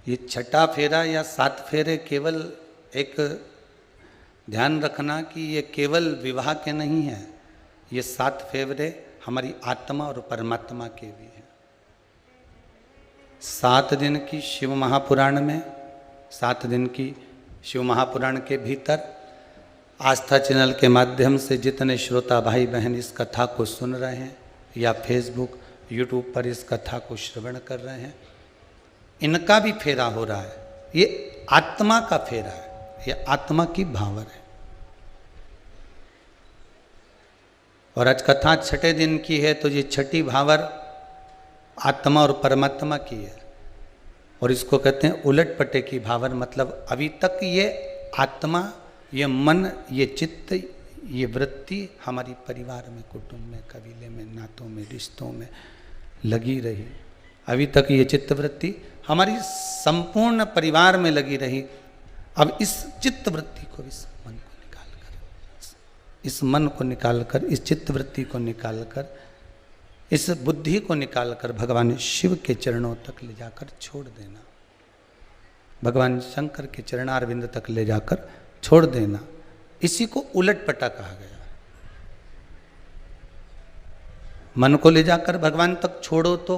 ये छठा फेरा या 7 फेरे केवल एक ध्यान रखना कि ये केवल विवाह के नहीं है, ये 7 फेरे हमारी आत्मा और परमात्मा के भी हैं। 7 दिन की शिव महापुराण में, 7 दिन की शिव महापुराण के भीतर आस्था चैनल के माध्यम से जितने श्रोता भाई बहन इस कथा को सुन रहे हैं या फेसबुक यूट्यूब पर इस कथा को श्रवण कर रहे हैं, इनका भी फेरा हो रहा है। ये आत्मा का फेरा है, ये आत्मा की भावर है। और आज कथा 6ठे दिन की है, तो ये 6ठी भावर आत्मा और परमात्मा की है। और इसको कहते हैं उलट पटे की भावर। मतलब अभी तक ये आत्मा, ये मन, ये चित्त, ये वृत्ति हमारी परिवार में, कुटुंब में, कबीले में, नातों में, रिश्तों में लगी रही। अभी तक ये चित्त वृत्ति हमारी संपूर्ण परिवार में लगी रही। अब इस चित्त वृत्ति को, इस मन को निकालकर, इस मन को निकालकर, इस चित्त वृत्ति को निकालकर, इस बुद्धि को निकालकर भगवान शिव के चरणों तक ले जाकर छोड़ देना। भगवान शंकर के चरणारविंद तक ले जाकर छोड़ देना। इसी को उलट पटा कहा गया। मन को ले जाकर भगवान तक छोड़ो। तो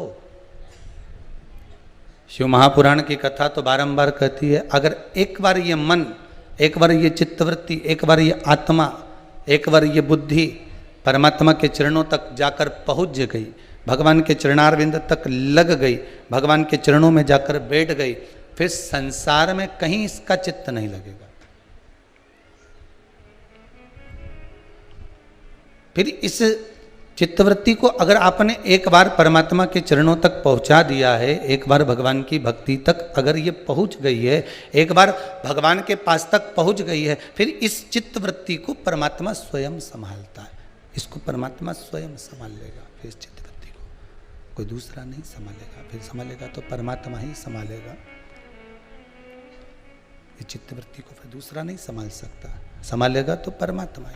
शिव महापुराण की कथा तो बारंबार कहती है, अगर एक बार ये मन, एक बार ये चित्तवृत्ति, एक बार ये आत्मा, एक बार ये बुद्धि परमात्मा के चरणों तक जाकर पहुंच गई, भगवान के चरणारविंद तक लग गई, भगवान के चरणों में जाकर बैठ गई, फिर संसार में कहीं इसका चित्त नहीं लगेगा। फिर इस चित्तवृत्ति को अगर आपने एक बार परमात्मा के चरणों तक पहुंचा दिया है, एक बार भगवान की भक्ति तक अगर ये पहुंच गई है, एक बार भगवान के पास तक पहुंच गई है, फिर इस चित्तवृत्ति को परमात्मा स्वयं संभालता है। इसको परमात्मा स्वयं संभाल लेगा। फिर इस चित्तवृत्ति को कोई दूसरा नहीं संभालेगा। फिर संभालेगा तो परमात्मा ही संभालेगा। इस चित्तवृत्ति को फिर दूसरा नहीं संभाल सकता। संभालेगा तो परमात्मा ही।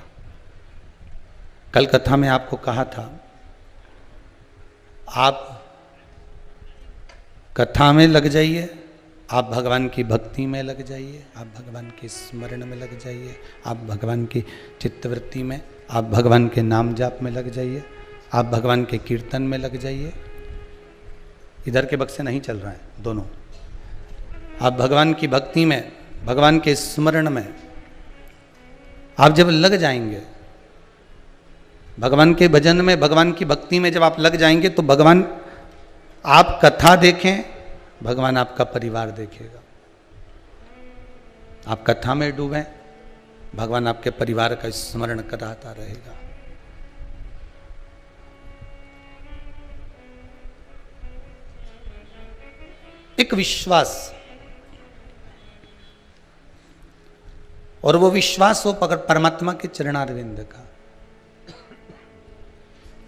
कल कथा में आपको कहा था, आप कथा में लग जाइए, आप भगवान की भक्ति में लग जाइए, आप भगवान के स्मरण में लग जाइए, आप भगवान की चित्तवृत्ति में, आप भगवान के नाम जाप में लग जाइए, आप भगवान के कीर्तन में लग जाइए। इधर के बक्से नहीं चल रहा है, दोनों। आप भगवान की भक्ति में, भगवान के स्मरण में आप जब लग जाएंगे, भगवान के भजन में, भगवान की भक्ति में जब आप लग जाएंगे, तो भगवान, आप कथा देखें, भगवान आपका परिवार देखेगा। आप कथा में डूबें, भगवान आपके परिवार का स्मरण कराता रहेगा। एक विश्वास, और वो विश्वास हो परमात्मा के चरणारविंद का,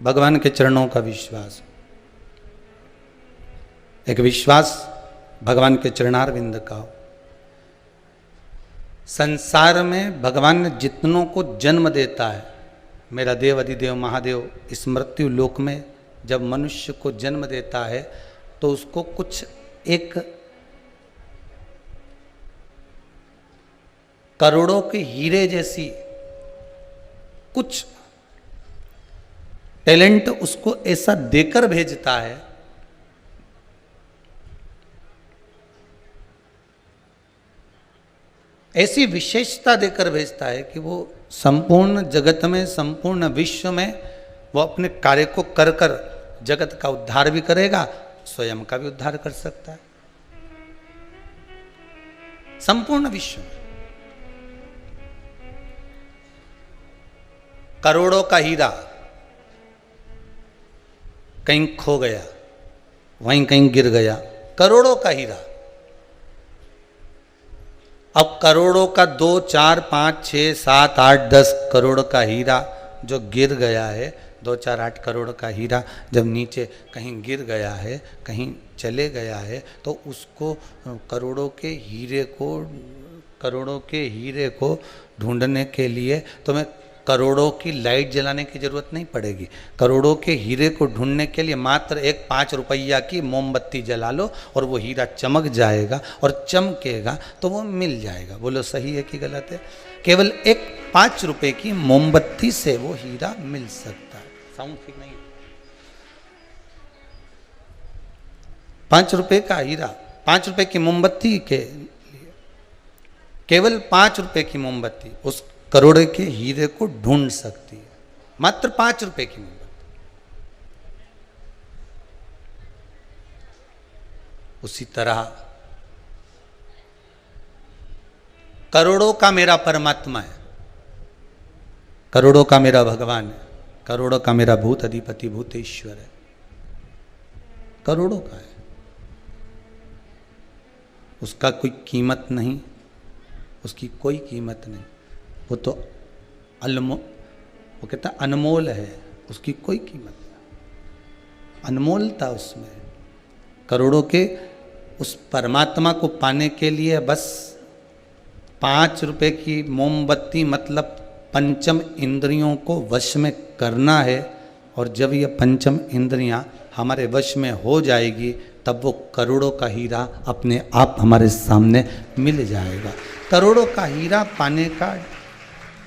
भगवान के चरणों का विश्वास। एक विश्वास भगवान के चरणारविंद का हो। संसार में भगवान जितनों को जन्म देता है, मेरा देव अधिदेव महादेव इस मृत्यु लोक में जब मनुष्य को जन्म देता है, तो उसको कुछ एक करोड़ों के हीरे जैसी कुछ टैलेंट उसको ऐसा देकर भेजता है, ऐसी विशेषता देकर भेजता है कि वो संपूर्ण जगत में, संपूर्ण विश्व में वो अपने कार्य को कर कर जगत का उद्धार भी करेगा, स्वयं का भी उद्धार कर सकता है। संपूर्ण विश्व में करोड़ों का हीरा कहीं खो गया, वहीं कहीं गिर गया, करोड़ों का हीरा। अब करोड़ों का 2, 4, 5, 6, 7, 8, 10 करोड़ का हीरा जो गिर गया है, 2, 4, 8 करोड़ का हीरा जब नीचे कहीं गिर गया है, कहीं चले गया है, तो उसको करोड़ों के हीरे को ढूंढने के लिए तुम्हें करोड़ों की लाइट जलाने की जरूरत नहीं पड़ेगी। करोड़ों के हीरे को ढूंढने के लिए मात्र एक 5 रुपया की मोमबत्ती जला लो और वो हीरा चमक जाएगा और चमकेगा तो वो मिल जाएगा। बोलो सही है कि गलत है? केवल एक 5 रुपए की मोमबत्ती से वो हीरा मिल सकता है। साउंड ठीक नहीं है? 5 रुपए का हीरा, 5 रुपए की मोमबत्ती के लिए, केवल 5 रुपए की मोमबत्ती उस करोड़ के हीरे को ढूंढ सकती है। मात्र 5 रुपए की मोमबत्ती। उसी तरह करोड़ों का मेरा परमात्मा है, करोड़ों का मेरा भगवान है, करोड़ों का मेरा भूत अधिपति भूतेश्वर है, करोड़ों का है। उसका कोई कीमत नहीं, उसकी कोई कीमत नहीं। वो तो वो कहता अनमोल है, उसकी कोई कीमत नहीं, अनमोलता उसमें। करोड़ों के उस परमात्मा को पाने के लिए बस 5 रुपए की मोमबत्ती मतलब पंचम इंद्रियों को वश में करना है। और जब ये पंचम इंद्रियां हमारे वश में हो जाएगी तब वो करोड़ों का हीरा अपने आप हमारे सामने मिल जाएगा। करोड़ों का हीरा पाने का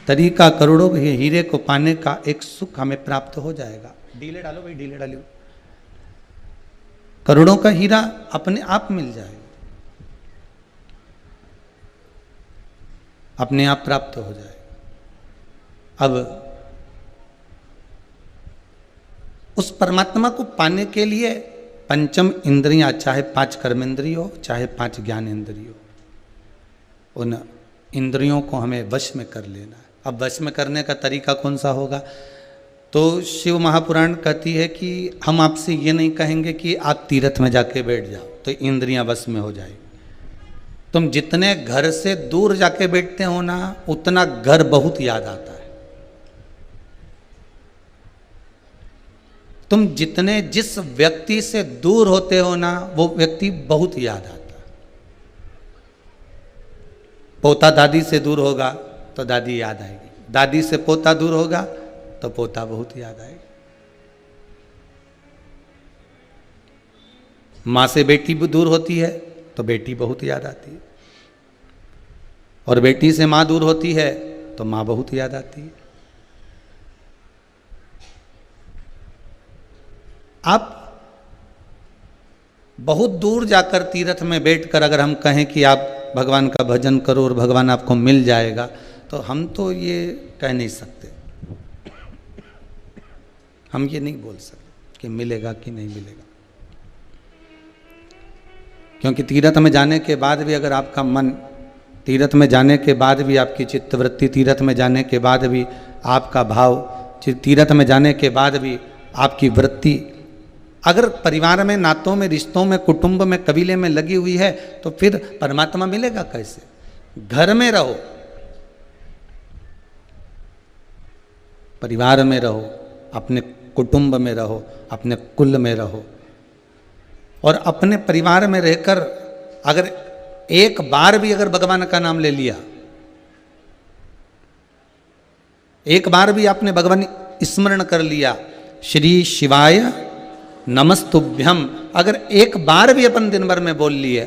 तरीका, करोड़ों के हीरे को पाने का एक सुख हमें प्राप्त हो जाएगा। डीले डालो भाई, डीले डालो। करोड़ों का हीरा अपने आप मिल जाएगा, अपने आप प्राप्त हो जाएगा। अब उस परमात्मा को पाने के लिए पंचम इंद्रियां, चाहे 5 कर्मेंद्रिय हो, चाहे 5 ज्ञान इंद्रिय हो, उन इंद्रियों को हमें वश में कर लेना है। अब वश में करने का तरीका कौन सा होगा? तो शिव महापुराण कहती है कि हम आपसे ये नहीं कहेंगे कि आप तीर्थ में जाके बैठ जाओ तो इंद्रियां वश में हो जाएगी। तुम जितने घर से दूर जाके बैठते हो ना, उतना घर बहुत याद आता है। तुम जितने जिस व्यक्ति से दूर होते हो ना, वो व्यक्ति बहुत याद आता है। पोता दादी से दूर होगा तो दादी याद आएगी, दादी से पोता दूर होगा तो पोता बहुत याद आएगा, माँ से बेटी दूर होती है तो बेटी बहुत याद आती है, और बेटी से माँ दूर होती है तो माँ बहुत याद आती है। आप बहुत दूर जाकर तीर्थ में बैठकर अगर हम कहें कि आप भगवान का भजन करो और भगवान आपको मिल जाएगा, तो हम तो ये कह नहीं सकते, हम ये नहीं बोल सकते कि मिलेगा कि नहीं मिलेगा। क्योंकि तीर्थ में जाने के बाद भी अगर आपका मन, तीर्थ में जाने के बाद भी आपकी चित्तवृत्ति, तीर्थ में जाने के बाद भी आपका भाव, तीर्थ में जाने के बाद भी आपकी वृत्ति अगर परिवार में, नातों में, रिश्तों में, कुटुंब में, कबीले में लगी हुई है, तो फिर परमात्मा मिलेगा कैसे? घर में रहो, परिवार में रहो, अपने कुटुंब में रहो, अपने कुल में रहो, और अपने परिवार में रहकर अगर एक बार भी अगर भगवान का नाम ले लिया, एक बार भी आपने भगवान स्मरण कर लिया, श्री शिवाय नमस्तुभ्यम, अगर एक बार भी अपन दिन भर में बोल लिए,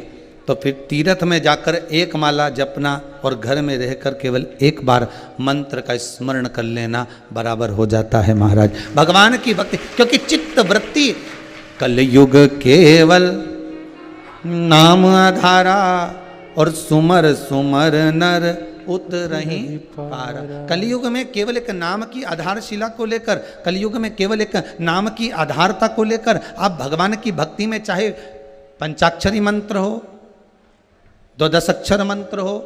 तो फिर तीर्थ में जाकर एक माला जपना और घर में रहकर केवल एक बार मंत्र का स्मरण कर लेना बराबर हो जाता है महाराज भगवान की भक्ति। क्योंकि चित्त वृत्ति कलयुग केवल नाम आधारा, और सुमर सुमर नर उतरहि पारा। कलयुग में केवल एक नाम की आधारशिला को लेकर, कलयुग में केवल एक नाम की आधारता को लेकर आप भगवान की भक्ति में, चाहे पंचाक्षरी मंत्र हो, 12 अक्षर मंत्र हो,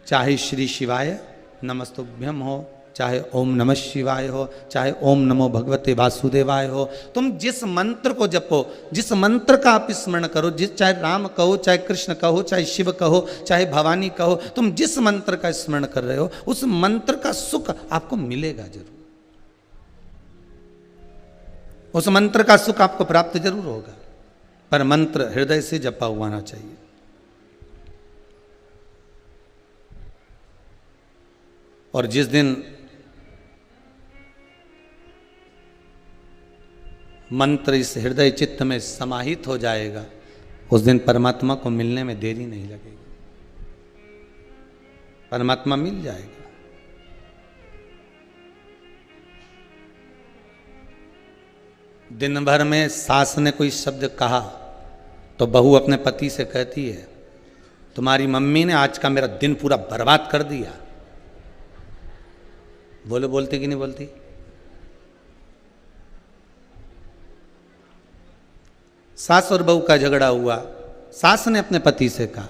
चाहे श्री शिवाय नमस्तुभ्यम हो, चाहे ओम नमः शिवाय हो, चाहे ओम नमो भगवते वासुदेवाय हो, तुम जिस मंत्र को जपो, जिस मंत्र का आप स्मरण करो, चाहे राम कहो, चाहे कृष्ण कहो, चाहे शिव कहो, चाहे भवानी कहो, तुम जिस मंत्र का स्मरण कर रहे हो उस मंत्र का सुख आपको मिलेगा जरूर, उस मंत्र का सुख आपको प्राप्त जरूर होगा, पर मंत्र हृदय से जपा हुआ आना चाहिए। और जिस दिन मंत्र इस हृदय चित्त में समाहित हो जाएगा, उस दिन परमात्मा को मिलने में देरी नहीं लगेगी, परमात्मा मिल जाएगा। दिन भर में सास ने कोई शब्द कहा तो बहू अपने पति से कहती है, तुम्हारी मम्मी ने आज का मेरा दिन पूरा बर्बाद कर दिया। बोलो, बोलती कि नहीं बोलती? सास और बहू का झगड़ा हुआ, सास ने अपने पति से कहा,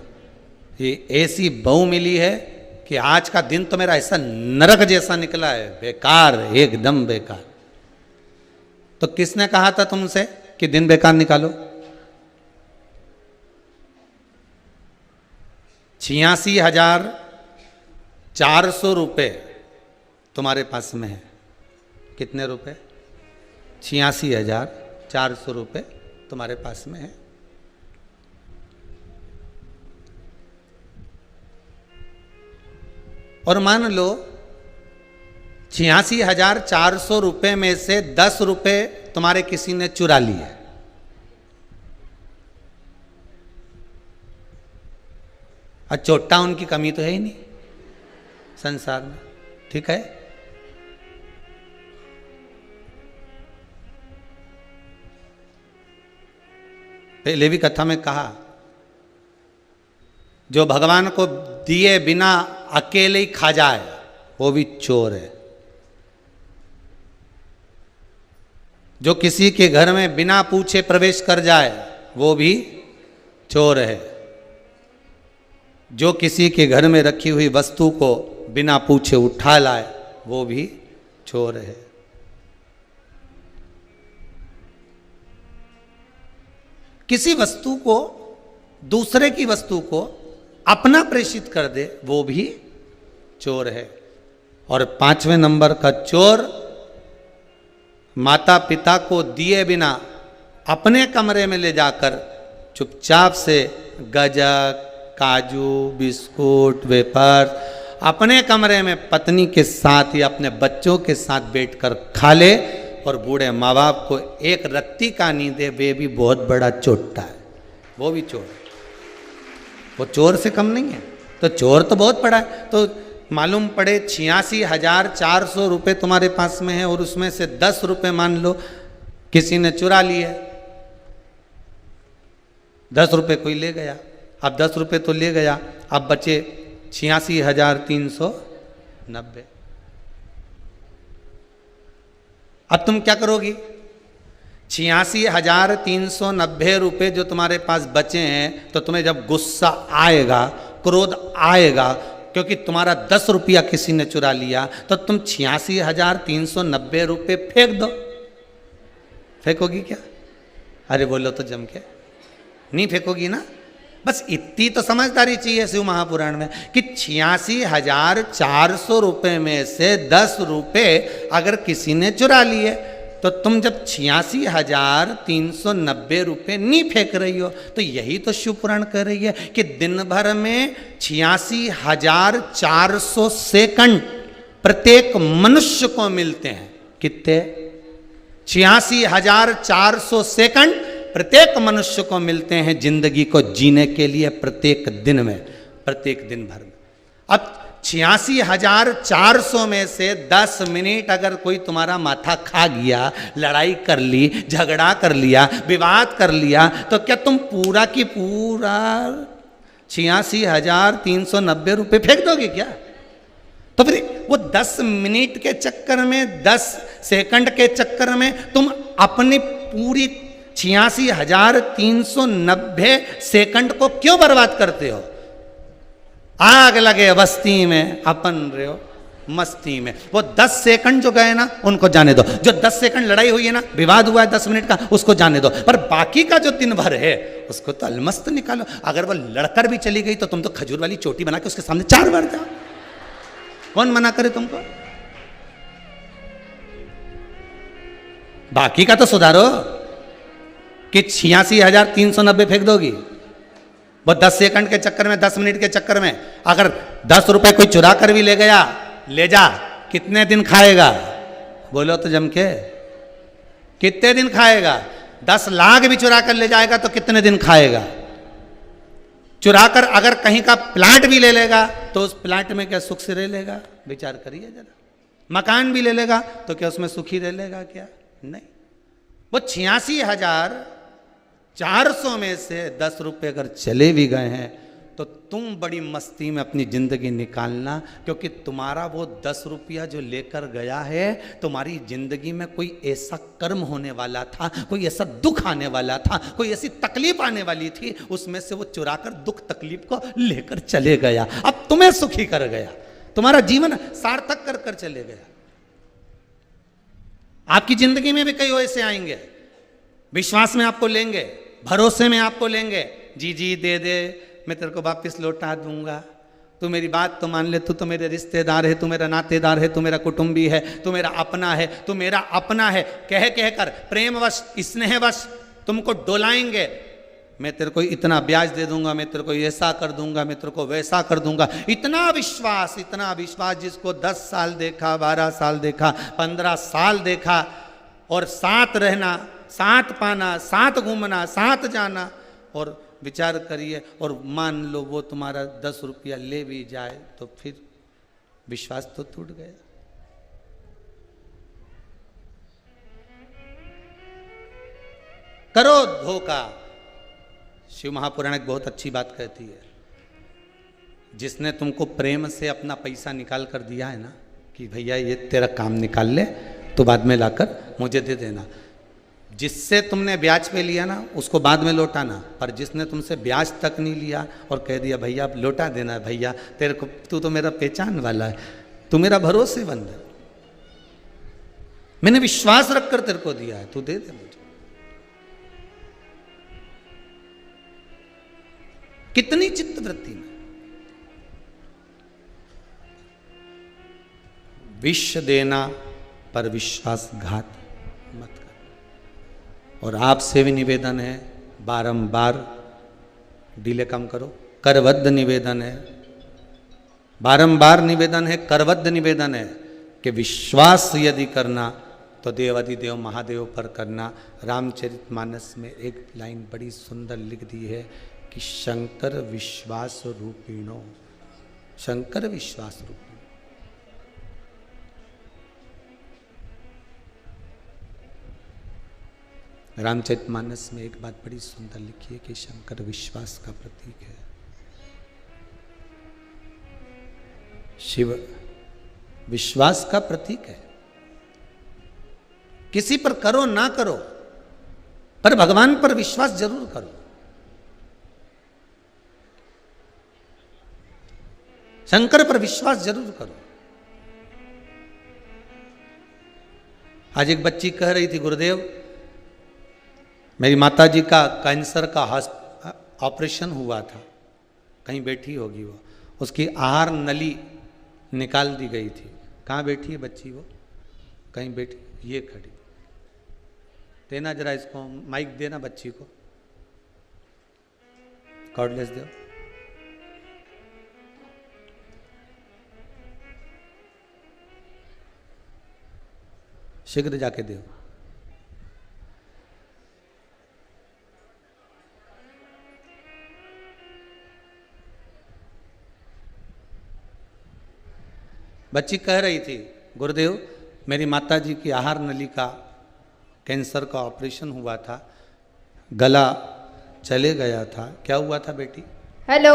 ये ऐसी बहू मिली है कि आज का दिन तो मेरा ऐसा नरक जैसा निकला है, बेकार, एकदम बेकार। तो किसने कहा था तुमसे कि दिन बेकार निकालो? 86,400 रुपये तुम्हारे पास में है। कितने रुपए? 86,400 रुपये तुम्हारे पास में है। और मान लो 86,400 रुपये में से 10 रुपये तुम्हारे किसी ने चुरा लिए। चोट्टा उनकी कमी तो है ही नहीं संसार में, ठीक है? पहले भी कथा में कहा, जो भगवान को दिए बिना अकेले ही खा जाए वो भी चोर है। जो किसी के घर में बिना पूछे प्रवेश कर जाए वो भी चोर है। जो किसी के घर में रखी हुई वस्तु को बिना पूछे उठा लाए वो भी चोर है। किसी वस्तु को, दूसरे की वस्तु को अपना प्रेषित कर दे वो भी चोर है। और 5वें नंबर का चोर, माता पिता को दिए बिना अपने कमरे में ले जाकर चुपचाप से गजक, काजू, बिस्कुट, वेफर अपने कमरे में पत्नी के साथ या अपने बच्चों के साथ बैठकर खा ले और बूढ़े माँ बाप को एक रत्ती का नहीं दे, वे भी बहुत बड़ा चोट्टा है, वो भी चोर है। वो चोर से कम नहीं है। तो चोर तो बहुत बड़ा है। तो मालूम पड़े 86,400 रुपये तुम्हारे पास में है और उसमें से 10 रुपये मान लो किसी ने चुरा लिए। 10 रुपये कोई ले गया, अब 10 रुपये तो ले गया, अब बचे 86,390। अब तुम क्या करोगी? 86,390 रुपये जो तुम्हारे पास बचे हैं, तो तुम्हें जब गुस्सा आएगा, क्रोध आएगा, क्योंकि तुम्हारा 10 रुपया किसी ने चुरा लिया, तो तुम 86,390 रुपये फेंक दो। फेंकोगी क्या? अरे बोलो तो जम के, नहीं फेंकोगी ना? बस इतनी तो समझदारी चाहिए शिव महापुराण में कि 86,400 रुपये में से 10 रुपये अगर किसी ने चुरा लिए, तो तुम जब 86,390 रुपये नहीं फेंक रही हो, तो यही तो शिव पुराण कह रही है कि दिन भर में 86,400 सेकंड प्रत्येक मनुष्य को मिलते हैं। कितने? 86,400 सेकंड प्रत्येक मनुष्य को मिलते हैं जिंदगी को जीने के लिए, प्रत्येक दिन में, प्रत्येक दिन भर में। अब 86,400 में से 10 मिनट अगर कोई तुम्हारा माथा खा गया, लड़ाई कर ली, झगड़ा कर लिया, विवाद कर लिया, तो क्या तुम पूरा की पूरा 86,390 रुपये फेंक दोगे क्या? तो फिर वो 10 मिनट के चक्कर में, 10 सेकंड के चक्कर में तुम अपनी पूरी 86,390 सेकंड को क्यों बर्बाद करते हो? आग लगे बस्ती में अपन रहे हो मस्ती में। वो 10 सेकंड जो गए ना उनको जाने दो। जो 10 सेकंड लड़ाई हुई है ना, विवाद हुआ है 10 मिनट का, उसको जाने दो। पर बाकी का जो दिन भर है उसको तो अलमस्त निकालो। अगर वो लड़कर भी चली गई तो तुम तो खजूर वाली चोटी बना के उसके सामने 4 बार जाओ। कौन मना करे तुमको? बाकी का तो सुधारो कि 86,390 फेंक दोगी। वो 10 सेकंड के चक्कर में, 10 मिनट के चक्कर में अगर 10 रुपए कोई चुरा कर भी ले गया, ले जा, कितने दिन खाएगा? बोलो तो जम के, कितने दिन खाएगा? 10 लाख भी चुरा कर ले जाएगा तो कितने दिन खाएगा? चुरा कर अगर कहीं का प्लाट भी ले लेगा तो उस प्लाट में क्या सुख से रह लेगा? विचार करिए जरा। मकान भी ले लेगा तो क्या उसमें सुखी रह लेगा? क्या नहीं। वो 86,400 में से 10 रुपए अगर चले भी गए हैं तो तुम बड़ी मस्ती में अपनी जिंदगी निकालना, क्योंकि तुम्हारा वो 10 रुपया जो लेकर गया है, तुम्हारी जिंदगी में कोई ऐसा कर्म होने वाला था, कोई ऐसा दुख आने वाला था, कोई ऐसी तकलीफ आने वाली थी, उसमें से वो चुरा कर दुख तकलीफ को लेकर चले गया। अब तुम्हें सुखी कर गया, तुम्हारा जीवन सार्थक कर कर चले गया। आपकी जिंदगी में भी कई ऐसे आएंगे, विश्वास में आपको लेंगे, भरोसे में आपको लेंगे, जी जी दे दे, मैं तेरे को वापस लौटा दूंगा, तू मेरी बात तो मान ले, तू तो मेरे रिश्तेदार है, तू मेरा नातेदार है, तू मेरा कुटुंबी है, तू मेरा अपना है, तू मेरा अपना है, कह कह कर प्रेमवश स्नेहवश तुमको डोलाएंगे। मैं तेरे को इतना ब्याज दे दूंगा, मैं तेरे को ऐसा कर दूंगा, मैं तेरे को वैसा कर दूंगा। इतना विश्वास जिसको 10 साल देखा, 12 साल देखा, 15 साल देखा, और साथ रहना, साथ पाना, साथ घूमना, साथ जाना, और विचार करिए, और मान लो वो तुम्हारा 10 रुपया ले भी जाए तो फिर विश्वास तो टूट गया। करो धोखा। शिव महापुराण एक बहुत अच्छी बात कहती है, जिसने तुमको प्रेम से अपना पैसा निकाल कर दिया है ना, कि भैया ये तेरा काम निकाल ले, तो बाद में लाकर मुझे दे देना। जिससे तुमने ब्याज पे लिया ना, उसको बाद में लौटाना, पर जिसने तुमसे ब्याज तक नहीं लिया और कह दिया भैया आप लौटा देना, भैया तेरे को, तू तो मेरा पहचान वाला है, तू मेरा भरोसेमंद है, मैंने विश्वास रखकर तेरे को दिया है, तू दे दे मुझे। कितनी चित्तवृत्ति में विष देना पर विश्वासघात मत कर। और आपसे भी निवेदन है, बारंबार डिले कम करो, करबद्ध निवेदन है, बारंबार निवेदन है, करबद्ध निवेदन है कि विश्वास यदि करना तो देवाधिदेव महादेव पर करना। रामचरितमानस में एक लाइन बड़ी सुंदर लिख दी है कि शंकर विश्वास रूपिणो, शंकर विश्वास रूपिणो। रामचरितमानस में एक बात बड़ी सुंदर लिखी है कि शंकर विश्वास का प्रतीक है, शिव विश्वास का प्रतीक है। किसी पर करो ना करो, पर भगवान पर विश्वास जरूर करो। शंकर पर विश्वास जरूर करो। आज एक बच्ची कह रही थी, गुरुदेव मेरी माताजी का कैंसर का ऑपरेशन हुआ था, कहीं बैठी होगी वो, उसकी आहार नली निकाल दी गई थी। कहाँ बैठी है बच्ची वो? कहीं बैठी, ये खड़ी। देना जरा इसको माइक, देना बच्ची को, कॉर्डलेस दो। शीघ्र जाके दो। बच्ची कह रही थी, गुरुदेव मेरी माताजी की आहार नली का कैंसर का ऑपरेशन हुआ था, गला चले गया था। क्या हुआ था बेटी? हेलो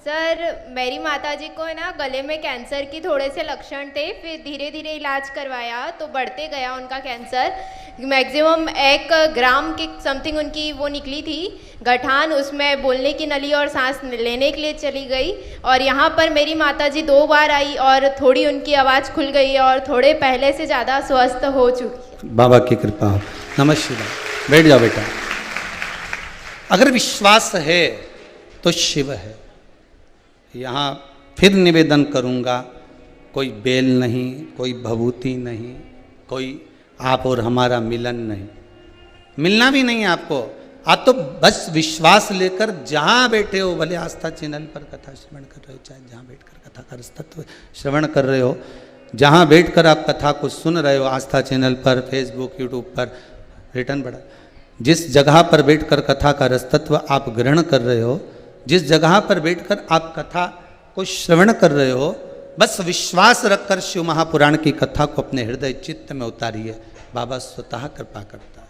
सर, मेरी माताजी को है ना गले में कैंसर की थोड़े से लक्षण थे, फिर धीरे धीरे इलाज करवाया तो बढ़ते गया उनका कैंसर। मैक्सिमम 1 ग्राम की समथिंग उनकी वो निकली थी गठान, उसमें बोलने की नली और सांस लेने के लिए चली गई। और यहाँ पर मेरी माताजी 2 बार आई और थोड़ी उनकी आवाज़ खुल गई और थोड़े पहले से ज़्यादा स्वस्थ हो चुकी। बाबा की कृपा हो। नमः शिवाय। बैठ जाओ बेटा। अगर विश्वास है तो शिव है। यहाँ फिर निवेदन करूँगा, कोई बेल नहीं, कोई भभूति नहीं, कोई आप और हमारा मिलन नहीं, मिलना भी नहीं आपको। आप तो बस विश्वास लेकर जहाँ बैठे हो, भले आस्था चैनल पर कथा श्रवण कर रहे हो, चाहे जहाँ बैठकर कथा का तत्व श्रवण कर रहे हो, जहाँ बैठकर आप कथा को सुन रहे हो, आस्था चैनल पर, फेसबुक, यूट्यूब पर, रिटर्न पढ़ा, जिस जगह पर बैठकर कथा का रसतत्व आप ग्रहण कर रहे हो, जिस जगह पर बैठकर आप कथा को श्रवण कर रहे हो, बस विश्वास रखकर शिव महापुराण की कथा को अपने हृदय चित्त में उतारिए। बाबा स्वतः कृपा करता है,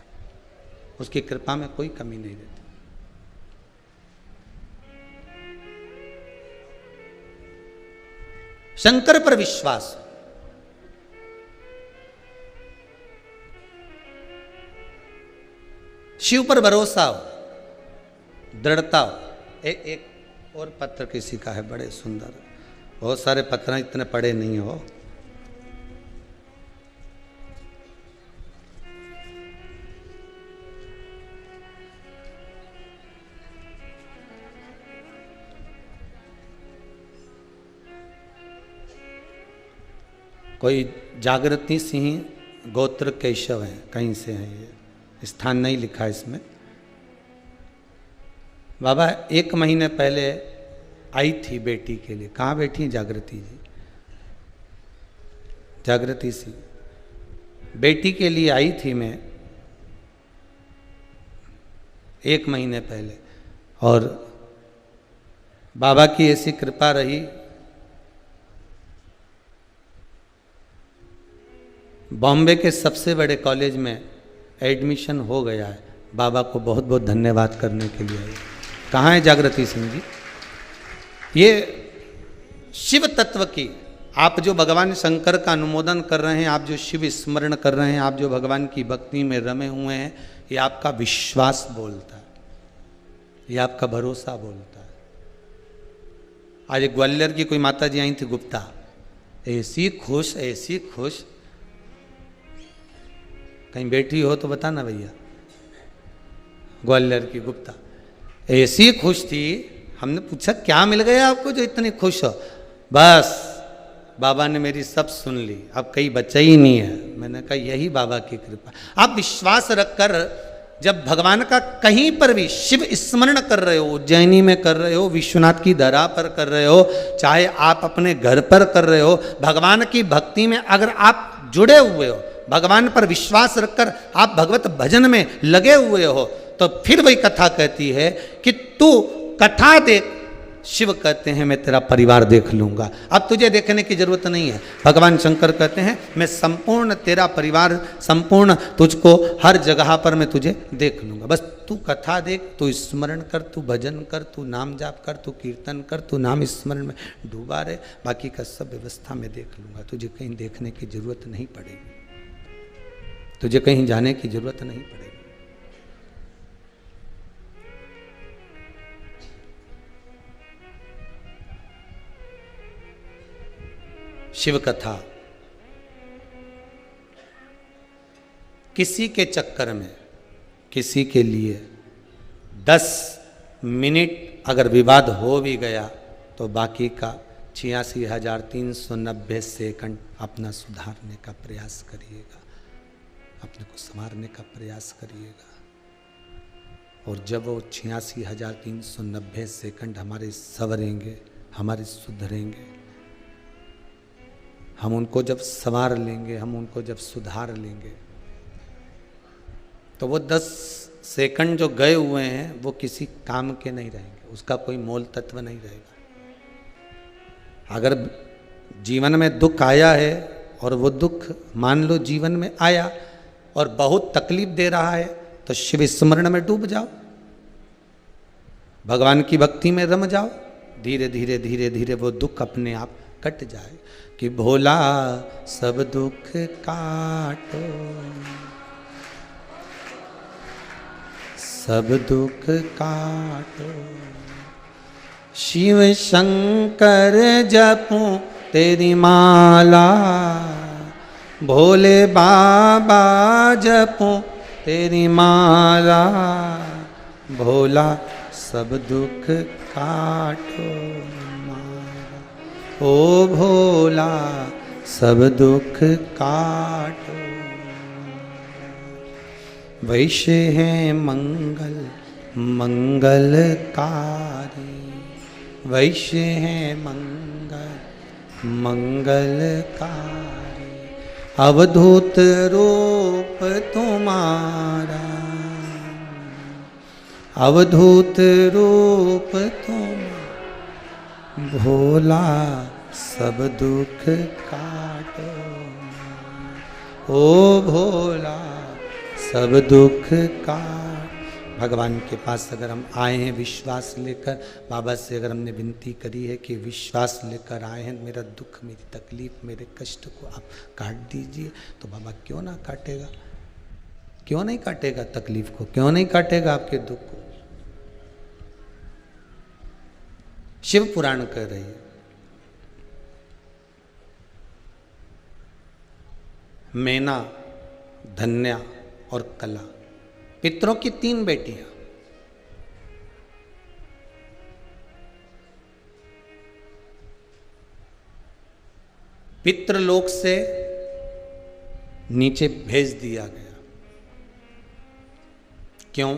उसकी कृपा में कोई कमी नहीं रहती। शंकर पर विश्वास, शिव पर भरोसा हो, दृढ़ता हो। एक और पत्र किसी का है, बड़े सुंदर, बहुत सारे पत्र इतने पढ़े नहीं हो। कोई जागृति सिंह गोत्र केशव है, कहीं से है, ये स्थान नहीं लिखा इसमें। बाबा 1 महीने पहले आई थी बेटी के लिए। कहाँ बैठी जागृति जी? जागृति सिंह बेटी के लिए आई थी मैं 1 महीने पहले, और बाबा की ऐसी कृपा रही, बॉम्बे के सबसे बड़े कॉलेज में एडमिशन हो गया है। बाबा को बहुत बहुत धन्यवाद करने के लिए आई। कहाँ है जागृति सिंह जी? ये शिव तत्व की, आप जो भगवान शंकर का अनुमोदन कर रहे हैं, आप जो शिव स्मरण कर रहे हैं, आप जो भगवान की भक्ति में रमे हुए हैं, ये आपका विश्वास बोलता है, ये आपका भरोसा बोलता है। आज एक ग्वालियर की कोई माता जी आई थी, गुप्ता, ऐसी खुश, ऐसी खुश, कहीं बैठी हो तो बताना भैया। ग्वालियर की गुप्ता ऐसी खुश थी, हमने पूछा क्या मिल गया आपको जो इतनी खुश हो? बस बाबा ने मेरी सब सुन ली, अब कहीं बचा ही नहीं है। मैंने कहा यही बाबा की कृपा। आप विश्वास रखकर जब भगवान का कहीं पर भी शिव स्मरण कर रहे हो, उज्जैनी में कर रहे हो, विश्वनाथ की धरा पर कर रहे हो, चाहे आप अपने घर पर कर रहे हो, भगवान की भक्ति में अगर आप जुड़े हुए हो, भगवान पर विश्वास रखकर आप भगवत भजन में लगे हुए हो, तो फिर वही कथा कहती है कि तू कथा देख। शिव कहते हैं मैं तेरा परिवार देख लूंगा, अब तुझे देखने की जरूरत नहीं है। भगवान शंकर कहते हैं मैं संपूर्ण तेरा परिवार, संपूर्ण तुझको हर जगह पर मैं तुझे देख लूंगा, बस तू कथा देख, तू स्मरण कर, तू भजन कर, तू नाम जाप कर, तू कीर्तन कर, तू नाम स्मरण में डूबा रहे, बाकी का सब व्यवस्था में देख लूंगा। तुझे कहीं देखने की जरूरत नहीं पड़ेगी, तुझे कहीं जाने की जरूरत नहीं पड़ेगी। शिव कथा किसी के चक्कर में, किसी के लिए 10 मिनट अगर विवाद हो भी गया तो बाकी का 86,390 सेकंड अपना सुधारने का प्रयास करिएगा, अपने को संवारने का प्रयास करिएगा। और जब वो 86,390 सेकंड हमारे संवरेंगे, हमारे सुधरेंगे, हम उनको जब संवार लेंगे, हम उनको जब सुधार लेंगे, तो वो 10 सेकंड जो गए हुए हैं वो किसी काम के नहीं रहेंगे, उसका कोई मोल तत्व नहीं रहेगा। अगर जीवन में दुख आया है और वो दुख मान लो जीवन में आया और बहुत तकलीफ दे रहा है, तो शिव स्मरण में डूब जाओ, भगवान की भक्ति में रम जाओ, धीरे धीरे धीरे धीरे वो दुख अपने आप कट जाए। कि भोला सब दुख काटो, सब दुख काटो, शिव शंकर जपूं तेरी माला, भोले बाबा जपूं तेरी माला, भोला सब दुख काटो, ओ भोला सब दुख काटो। वैश्य है मंगल मंगलकारी, वैश्य है मंगल मंगलकारी। अवधूत रूप तुम्हारा, अवधूत रूप तुम, भोला सब दुख काटो। ओ भोला सब दुख काट। भगवान के पास अगर हम आए हैं विश्वास लेकर, बाबा से अगर हमने विनती करी है कि विश्वास लेकर आए हैं, मेरा दुख, मेरी तकलीफ, मेरे कष्ट को आप काट दीजिए, तो बाबा क्यों ना काटेगा, क्यों नहीं काटेगा तकलीफ को, क्यों नहीं काटेगा आपके दुख को। शिव पुराण कह रही है, मैना, धन्या और कला, पितरों की 3 बेटियां। पितृलोक से नीचे भेज दिया गया। क्यों?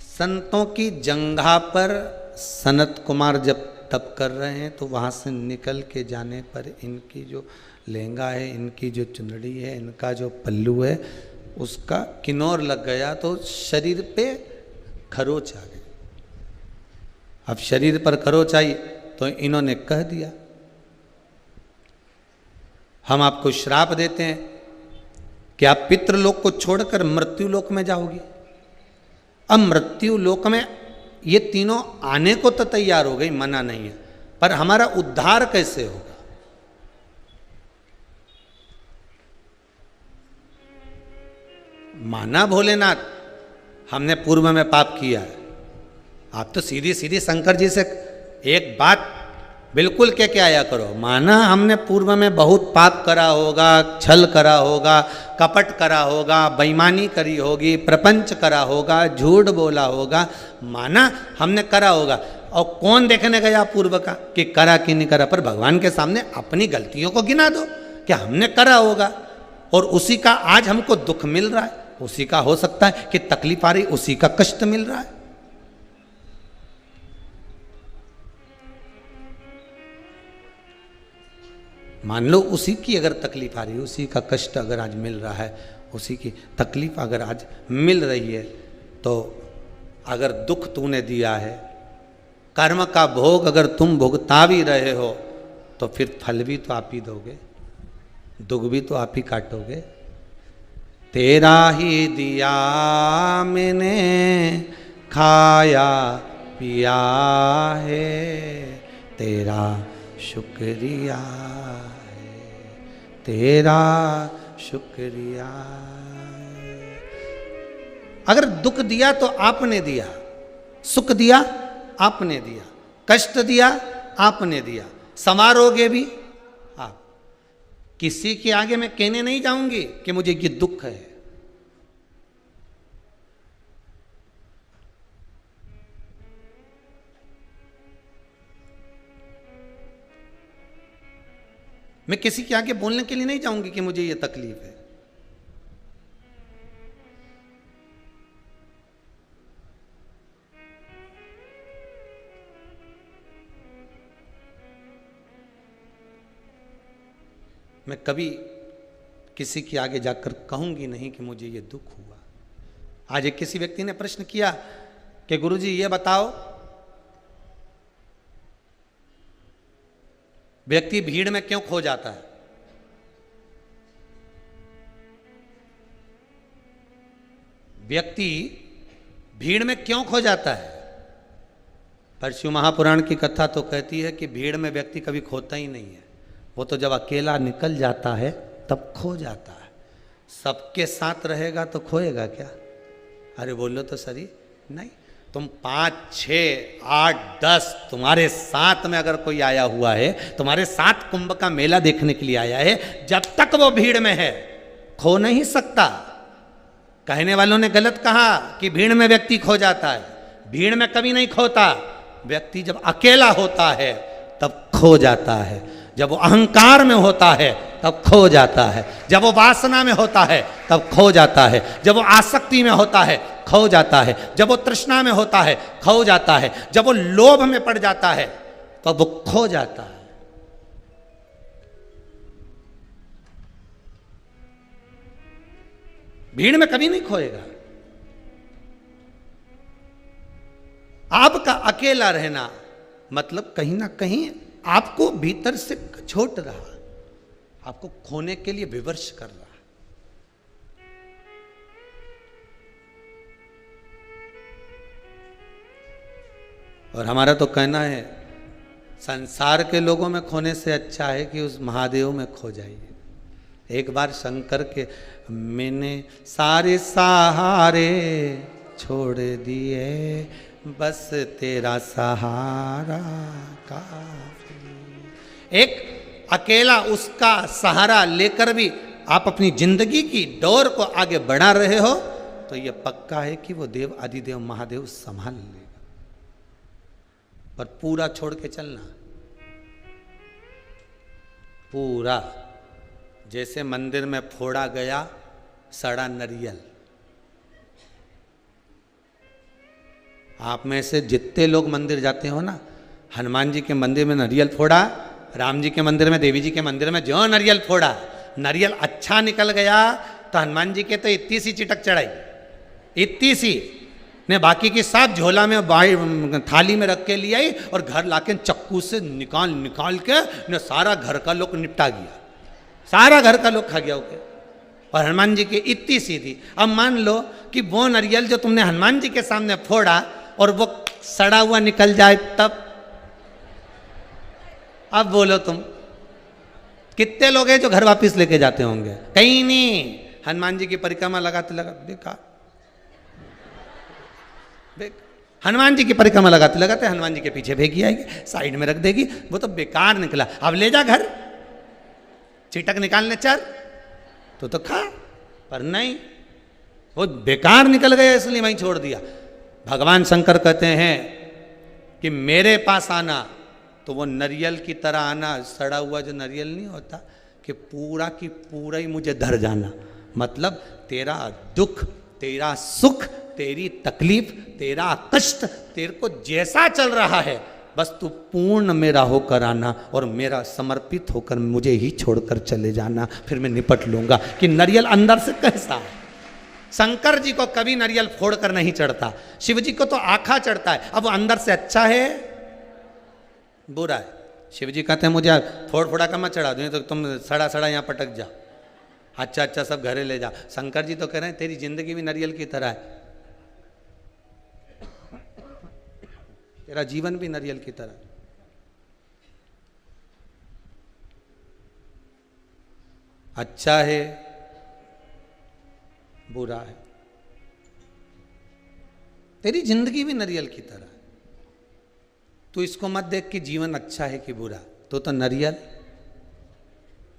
संतों की जंघा पर सनत कुमार जब तप कर रहे हैं, तो वहां से निकल के जाने पर इनकी जो लहंगा है, इनकी जो चुनरी है, इनका जो पल्लू है, उसका किन्नौर लग गया, तो शरीर पे खरोच आ गई। अब शरीर पर खरोच आई तो इन्होंने कह दिया, हम आपको श्राप देते हैं कि आप पितृलोक को छोड़कर मृत्यु लोक में जाओगी। अब मृत्यु लोक में ये तीनों आने को तो तैयार हो गई, मना नहीं है, पर हमारा उद्धार कैसे होगा? माना भोलेनाथ, हमने पूर्व में पाप किया है। आप तो सीधी सीधी शंकर जी से एक बात बिल्कुल कह के आया करो, माना हमने पूर्व में बहुत पाप करा होगा, छल करा होगा, कपट करा होगा, बेईमानी करी होगी, प्रपंच करा होगा, झूठ बोला होगा, माना हमने करा होगा। और कौन देखने गया पूर्व का कि करा कि नहीं करा, पर भगवान के सामने अपनी गलतियों को गिना दो कि हमने करा होगा, और उसी का आज हमको दुख मिल रहा है, उसी का हो सकता है कि तकलीफ आ रही, उसी का कष्ट मिल रहा है। मान लो उसी की अगर तकलीफ आ रही है, उसी का कष्ट अगर आज मिल रहा है, उसी की तकलीफ अगर आज मिल रही है, तो अगर दुख तूने दिया है, कर्म का भोग अगर तुम भुगता भी रहे हो, तो फिर फल भी तो आप ही दोगे, दुख भी तो आप ही काटोगे। तेरा ही दिया मैंने खाया पिया है, तेरा शुक्रिया है, तेरा शुक्रिया है। अगर दुख दिया तो आपने दिया, सुख दिया आपने दिया, कष्ट दिया आपने दिया, संवारोगे भी आप। किसी के आगे मैं कहने नहीं जाऊंगी कि मुझे ये दुख है। मैं किसी के आगे बोलने के लिए नहीं जाऊंगी कि मुझे ये तकलीफ है। मैं कभी किसी के आगे जाकर कहूंगी नहीं कि मुझे ये दुख हुआ। आज एक किसी व्यक्ति ने प्रश्न किया कि गुरुजी ये बताओ, व्यक्ति भीड़ में क्यों खो जाता है? व्यक्ति भीड़ में क्यों खो जाता है? पर शिव महापुराण की कथा तो कहती है कि भीड़ में व्यक्ति कभी खोता ही नहीं है, वो तो जब अकेला निकल जाता है तब खो जाता है। सबके साथ रहेगा तो खोएगा क्या? अरे बोलो तो सही नहीं। तुम 5, 6, 8, 10 तुम्हारे साथ में अगर कोई आया हुआ है, तुम्हारे साथ कुंभ का मेला देखने के लिए आया है, जब तक वो भीड़ में है खो नहीं सकता। कहने वालों ने गलत कहा कि भीड़ में व्यक्ति खो जाता है, भीड़ में कभी नहीं खोता। व्यक्ति जब अकेला होता है तब खो जाता है, जब वो अहंकार में होता है तब खो जाता है, जब वो वासना में होता है तब खो जाता है, जब वो आसक्ति में होता है खो जाता है, जब वो तृष्णा में होता है खो जाता है, जब वो लोभ में पड़ जाता है तब वो खो जाता है। भीड़ में कभी नहीं खोएगा। आपका अकेला रहना मतलब कहीं ना कहीं आपको भीतर से छोट रहा, आपको खोने के लिए विवश कर रहा। और हमारा तो कहना है संसार के लोगों में खोने से अच्छा है कि उस महादेव में खो जाइए। एक बार शंकर के मैंने सारे सहारे छोड़ दिए, बस तेरा सहारा काफी। एक अकेला उसका सहारा लेकर भी आप अपनी जिंदगी की डोर को आगे बढ़ा रहे हो तो यह पक्का है कि वो देव आदिदेव महादेव संभाल लेगा। पर पूरा छोड़ के चलना, पूरा। जैसे मंदिर में फोड़ा गया सड़ा नरियल। आप में से जितने लोग मंदिर जाते हो ना, हनुमान जी के मंदिर में नरियल फोड़ा, राम जी के मंदिर में, देवी जी के मंदिर में जो नरियल फोड़ा, नरियल अच्छा निकल गया तो हनुमान जी के तो इतनी सी चिटक चढ़ाई, इतनी सी ने, बाकी की सब झोला में थाली में रख के ले आई और घर लाके चक्कू से निकाल निकाल के ने सारा घर का लोग निपटा गया, सारा घर का लोग खा गया ओके। और हनुमान जी की इतनी सी थी। अब मान लो कि वो नरियल जो तुमने हनुमान जी के सामने फोड़ा और वो सड़ा हुआ निकल जाए तब, अब बोलो तुम कितने लोग हैं जो घर वापस लेके जाते होंगे? कहीं नहीं। हनुमान जी की परिक्रमा लगाते लगाते बेकार, हनुमान जी की परिक्रमा लगाते लगाते हनुमान जी के पीछे भेगी आएगी, साइड में रख देगी, वो तो बेकार निकला। अब ले जा घर, चिटक निकालने चल तो खा, पर नहीं, वो बेकार निकल गया इसलिए वहीं छोड़ दिया। भगवान शंकर कहते हैं कि मेरे पास आना तो वो नरियल की तरह आना, सड़ा हुआ जो नरियल नहीं होता कि पूरा की पूरा ही मुझे धर जाना। मतलब तेरा दुख, तेरा सुख, तेरी तकलीफ, तेरा कष्ट, तेरे को जैसा चल रहा है बस तू पूर्ण मेरा होकर आना और मेरा समर्पित होकर मुझे ही छोड़कर चले जाना, फिर मैं निपट लूंगा। कि नरियल अंदर से कैसा है। शंकर जी को कभी नरियल फोड़ कर नहीं चढ़ता, शिव जी को तो आखा चढ़ता है। अब वो अंदर से अच्छा है बुरा है? शिव जी कहते हैं मुझे फोड़ फोड़ा कर मत चढ़ा दो, तो तुम सड़ा सड़ा यहाँ पटक जाओ, अच्छा अच्छा सब घरे ले जाओ। शंकर जी तो कह रहे हैं तेरी जिंदगी भी नरियल की तरह है, तेरा जीवन भी नरियल की तरह। अच्छा है बुरा है, तेरी जिंदगी भी नरियल की तरह। तू इसको मत देख कि जीवन अच्छा है कि बुरा, तो नरियल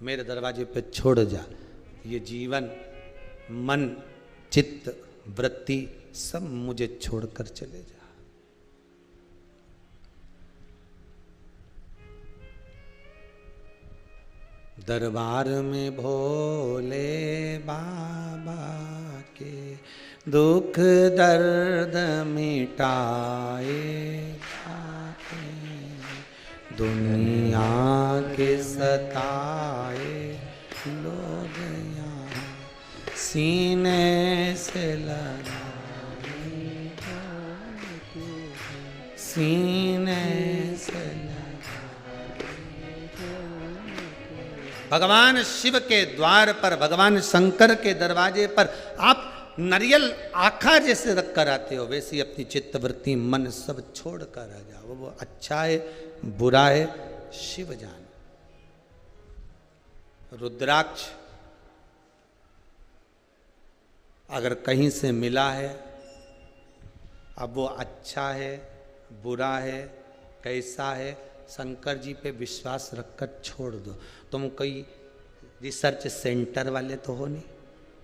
मेरे दरवाजे पे छोड़ जा। ये जीवन, मन, चित्त, वृत्ति सब मुझे छोड़कर चले जा। दरबार में भोले बाबा के दुख दर्द मिटाए जाते, दुनिया के सताए लोग यहाँ सीने से लगाए, सीने से भगवान शिव के द्वार पर, भगवान शंकर के दरवाजे पर आप नरियल आखा जैसे रख कर आते हो, वैसे ही अपनी चित्तवृत्ति मन सब छोड़ कर आ जाओ। वो अच्छा है बुरा है शिव जान। रुद्राक्ष अगर कहीं से मिला है, अब वो अच्छा है बुरा है कैसा है, शंकर जी पे विश्वास रखकर छोड़ दो। तुम कोई रिसर्च सेंटर वाले तो हो नहीं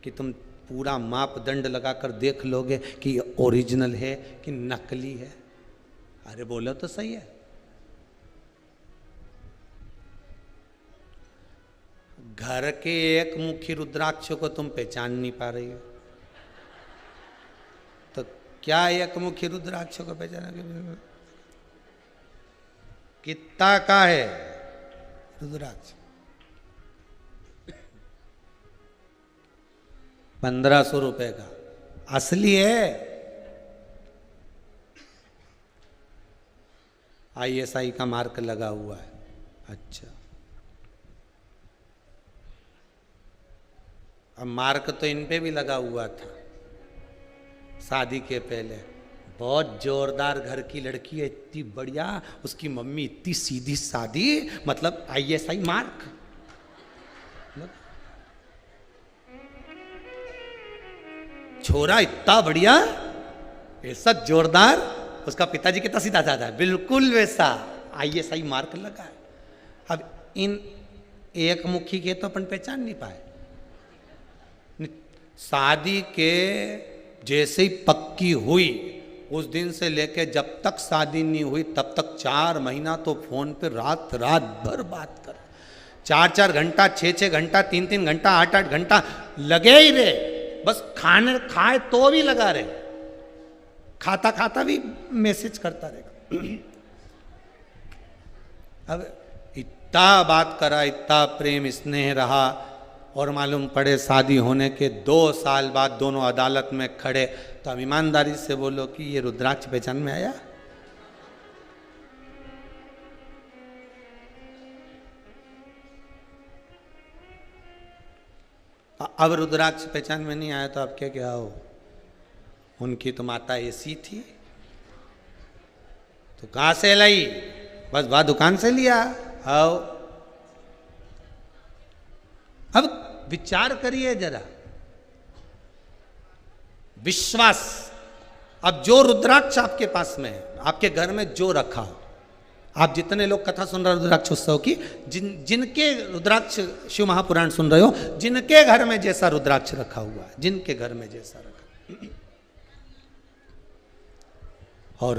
कि तुम पूरा मापदंड लगाकर देख लोगे कि ये ओरिजिनल है कि नकली है। अरे बोलो तो सही है। घर के एक मुखी रुद्राक्ष को तुम पहचान नहीं पा रही हो, तो क्या एक मुखी रुद्राक्ष को पहचान? कितना का है रुद्राक्ष? 1500 रुपए का असली है। ISI का मार्क लगा हुआ है। अच्छा, अब मार्क तो इन पे भी लगा हुआ था शादी के पहले। बहुत जोरदार घर की लड़की है, इतनी बढ़िया, उसकी मम्मी इतनी सीधी सादी, मतलब ISI मार्क। छोरा इतना बढ़िया, ऐसा जोरदार, उसका पिताजी कितना सीधा साधा है, बिल्कुल वैसा ISI मार्क लगा है। अब इन एक मुखी के तो अपन पहचान नहीं पाए। शादी के जैसे ही पक्की हुई, उस दिन से लेके जब तक शादी नहीं हुई तब तक 4 महीना तो फोन पे रात रात भर बात कर, 4-4 घंटा, 6-6 घंटा, 3-3 घंटा, 8-8 घंटा लगे ही रहे। बस खाने खाए तो भी लगा रहे, खाता खाता भी मैसेज करता रहेगा। अब इतना बात करा, इतना प्रेम स्नेह रहा, और मालूम पड़े शादी होने के 2 साल बाद दोनों अदालत में खड़े। तो अब ईमानदारी से बोलो कि ये रुद्राक्ष पहचान में आया? अब रुद्राक्ष पहचान में नहीं आया तो आप क्या हो? उनकी तो माता ऐसी थी, तो कहां से लाई? बस वह दुकान से लिया। आओ, अब विचार करिए जरा, विश्वास। अब जो रुद्राक्ष आपके पास में है, आपके घर में जो रखा हो, आप जितने लोग कथा सुन रहे हो रुद्राक्ष उत्सव की, जिनके रुद्राक्ष शिव महापुराण सुन रहे हो, जिनके घर में जैसा रुद्राक्ष रखा हुआ है, जिनके घर में जैसा रखा, और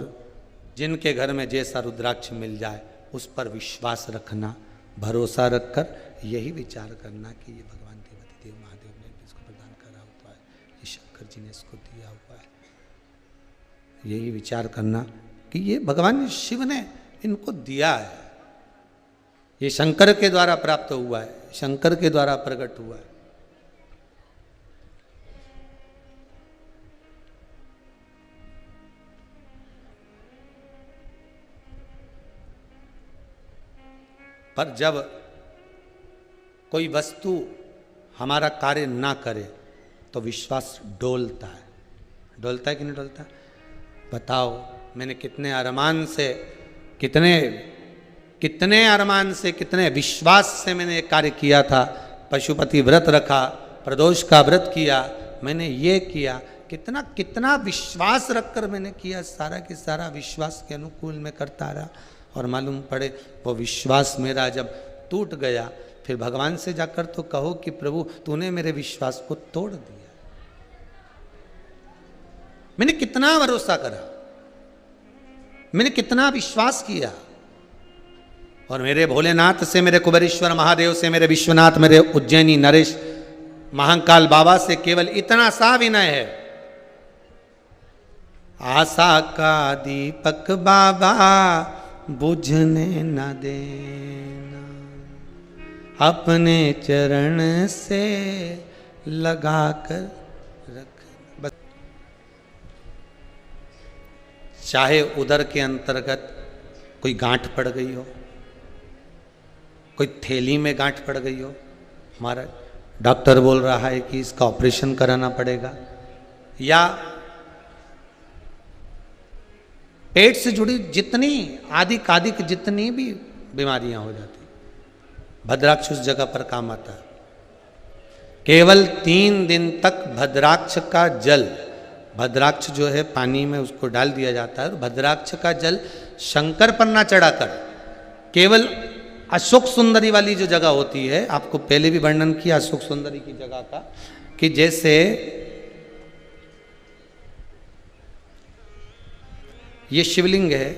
जिनके घर में जैसा रुद्राक्ष मिल जाए उस पर विश्वास रखना, भरोसा रखकर यही विचार करना कि ये भगवान देवती देव महादेव ने इसको प्रदान करा हुआ है, ये शंकर जी ने इसको दिया हुआ है। यही विचार करना कि ये भगवान शिव ने इनको दिया है, ये शंकर के द्वारा प्राप्त हुआ है, शंकर के द्वारा प्रकट हुआ है। पर जब कोई वस्तु हमारा कार्य ना करे तो विश्वास डोलता है। डोलता है कि नहीं डोलता? बताओ, मैंने कितने अरमान से, कितने अरमान से, कितने विश्वास से मैंने एक कार्य किया था। पशुपति व्रत रखा, प्रदोष का व्रत किया, मैंने ये किया, कितना विश्वास रखकर मैंने किया, सारा के सारा विश्वास के अनुकूल में करता रहा। और मालूम पड़े वो विश्वास मेरा जब टूट गया, फिर भगवान से जाकर तो कहो कि प्रभु तूने मेरे विश्वास को तोड़ दिया। मैंने कितना भरोसा करा, मैंने कितना विश्वास किया, और मेरे भोलेनाथ से, मेरे कुबेरेश्वर महादेव से, मेरे विश्वनाथ, मेरे उज्जैनी नरेश महाकाल बाबा से केवल इतना सा विनय है, आशा का दीपक बाबा बुझने न देना, अपने चरण से लगा कर रख। बस चाहे उदर के अंतर्गत कोई गांठ पड़ गई हो, कोई थैली में गांठ पड़ गई हो, हमारा डॉक्टर बोल रहा है कि इसका ऑपरेशन कराना पड़ेगा, या पेट से जुड़ी जितनी आदिक जितनी भी बीमारियां हो जाती, भद्राक्ष उस जगह पर काम आता है। केवल 3 दिन तक भद्राक्ष का जल, भद्राक्ष जो है पानी में उसको डाल दिया जाता है, और भद्राक्ष का जल शंकर पर ना चढ़ाकर केवल अशोक सुंदरी वाली जो जगह होती है, आपको पहले भी वर्णन किया अशोक सुंदरी की जगह का, कि जैसे ये शिवलिंग है,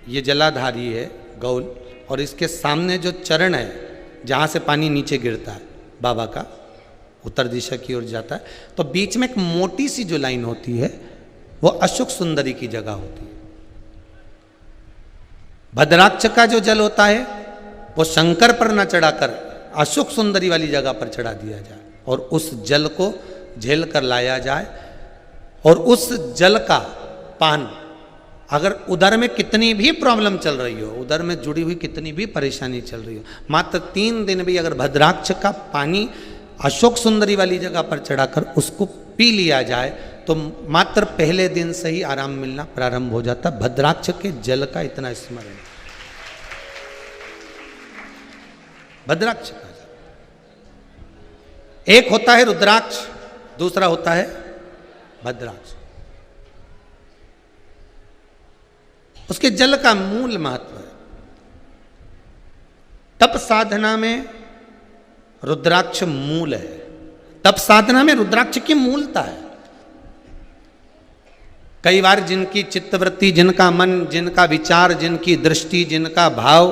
ये जलाधारी है गौल, और इसके सामने जो चरण है जहाँ से पानी नीचे गिरता है बाबा का, उत्तर दिशा की ओर जाता है, तो बीच में एक मोटी सी जो लाइन होती है वो अशोक सुंदरी की जगह होती है। भद्राक्ष का जो जल होता है वो शंकर पर न चढ़ाकर अशोक सुंदरी वाली जगह पर चढ़ा दिया जाए, और उस जल को झेल कर लाया जाए और उस जल का पान, अगर उदर में कितनी भी प्रॉब्लम चल रही हो, उदर में जुड़ी हुई कितनी भी परेशानी चल रही हो, मात्र 3 दिन भी अगर भद्राक्ष का पानी अशोक सुंदरी वाली जगह पर चढ़ाकर उसको पी लिया जाए तो मात्र पहले दिन से ही आराम मिलना प्रारंभ हो जाता। भद्राक्ष के जल का इतना स्मरण, भद्राक्ष का जल। एक होता है रुद्राक्ष, दूसरा होता है भद्राक्ष। उसके जल का मूल महत्व है। तप साधना में रुद्राक्ष मूल है, तप साधना में रुद्राक्ष की मूलता है। कई बार जिनकी चित्तवृत्ति, जिनका मन, जिनका विचार, जिनकी दृष्टि, जिनका भाव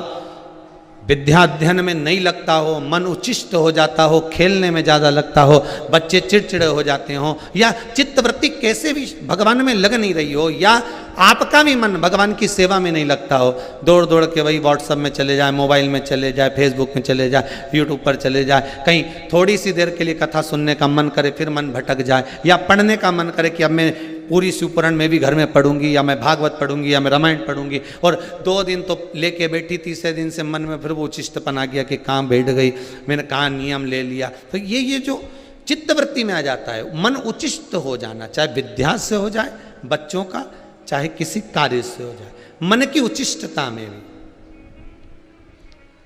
विद्या अध्ययन में नहीं लगता हो, मन उच्चिष्ट हो जाता हो, खेलने में ज़्यादा लगता हो, बच्चे चिड़चिड़े हो जाते हो, या चित्तवृत्ति कैसे भी भगवान में लग नहीं रही हो, या आपका भी मन भगवान की सेवा में नहीं लगता हो, दौड़ दौड़ के वही व्हाट्सएप में चले जाए, मोबाइल में चले जाए, फेसबुक में चले जाए, यूट्यूब पर चले जाए, कहीं थोड़ी सी देर के लिए कथा सुनने का मन करे फिर मन भटक जाए, या पढ़ने का मन करे कि अब मैं पूरी शिवपुराण में भी घर में पढ़ूंगी, या मैं भागवत पढ़ूंगी, या मैं रामायण पढ़ूंगी, और 2 दिन तो लेके बैठी, तीसरे दिन से मन में फिर वो उचिष्टपन आ गया कि कहाँ बैठ गई, मैंने कहाँ नियम ले लिया। तो ये जो चित्तवृत्ति में आ जाता है, मन उचिष्ट हो जाना, चाहे विद्या से हो जाए बच्चों का, चाहे किसी कार्य से हो जाए, मन की उचिष्टता में भी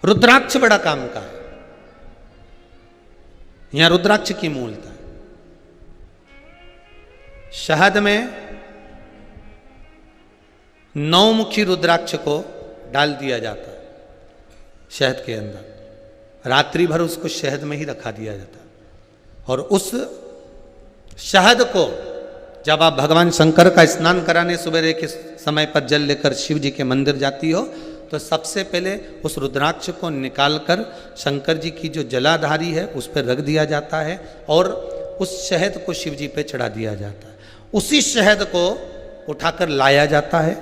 रुद्राक्ष बड़ा काम का है। यहां रुद्राक्ष की मूलता है। शहद में 9 मुखी रुद्राक्ष को डाल दिया जाता है शहद के अंदर, रात्रि भर उसको शहद में ही रखा दिया जाता है, और उस शहद को जब आप भगवान शंकर का स्नान कराने सवेरे के समय पर जल लेकर शिव जी के मंदिर जाती हो, तो सबसे पहले उस रुद्राक्ष को निकालकर शंकर जी की जो जलाधारी है उस पर रख दिया जाता है, और उस शहद को शिव जी पे चढ़ा दिया जाता है। उसी शहद को उठाकर लाया जाता है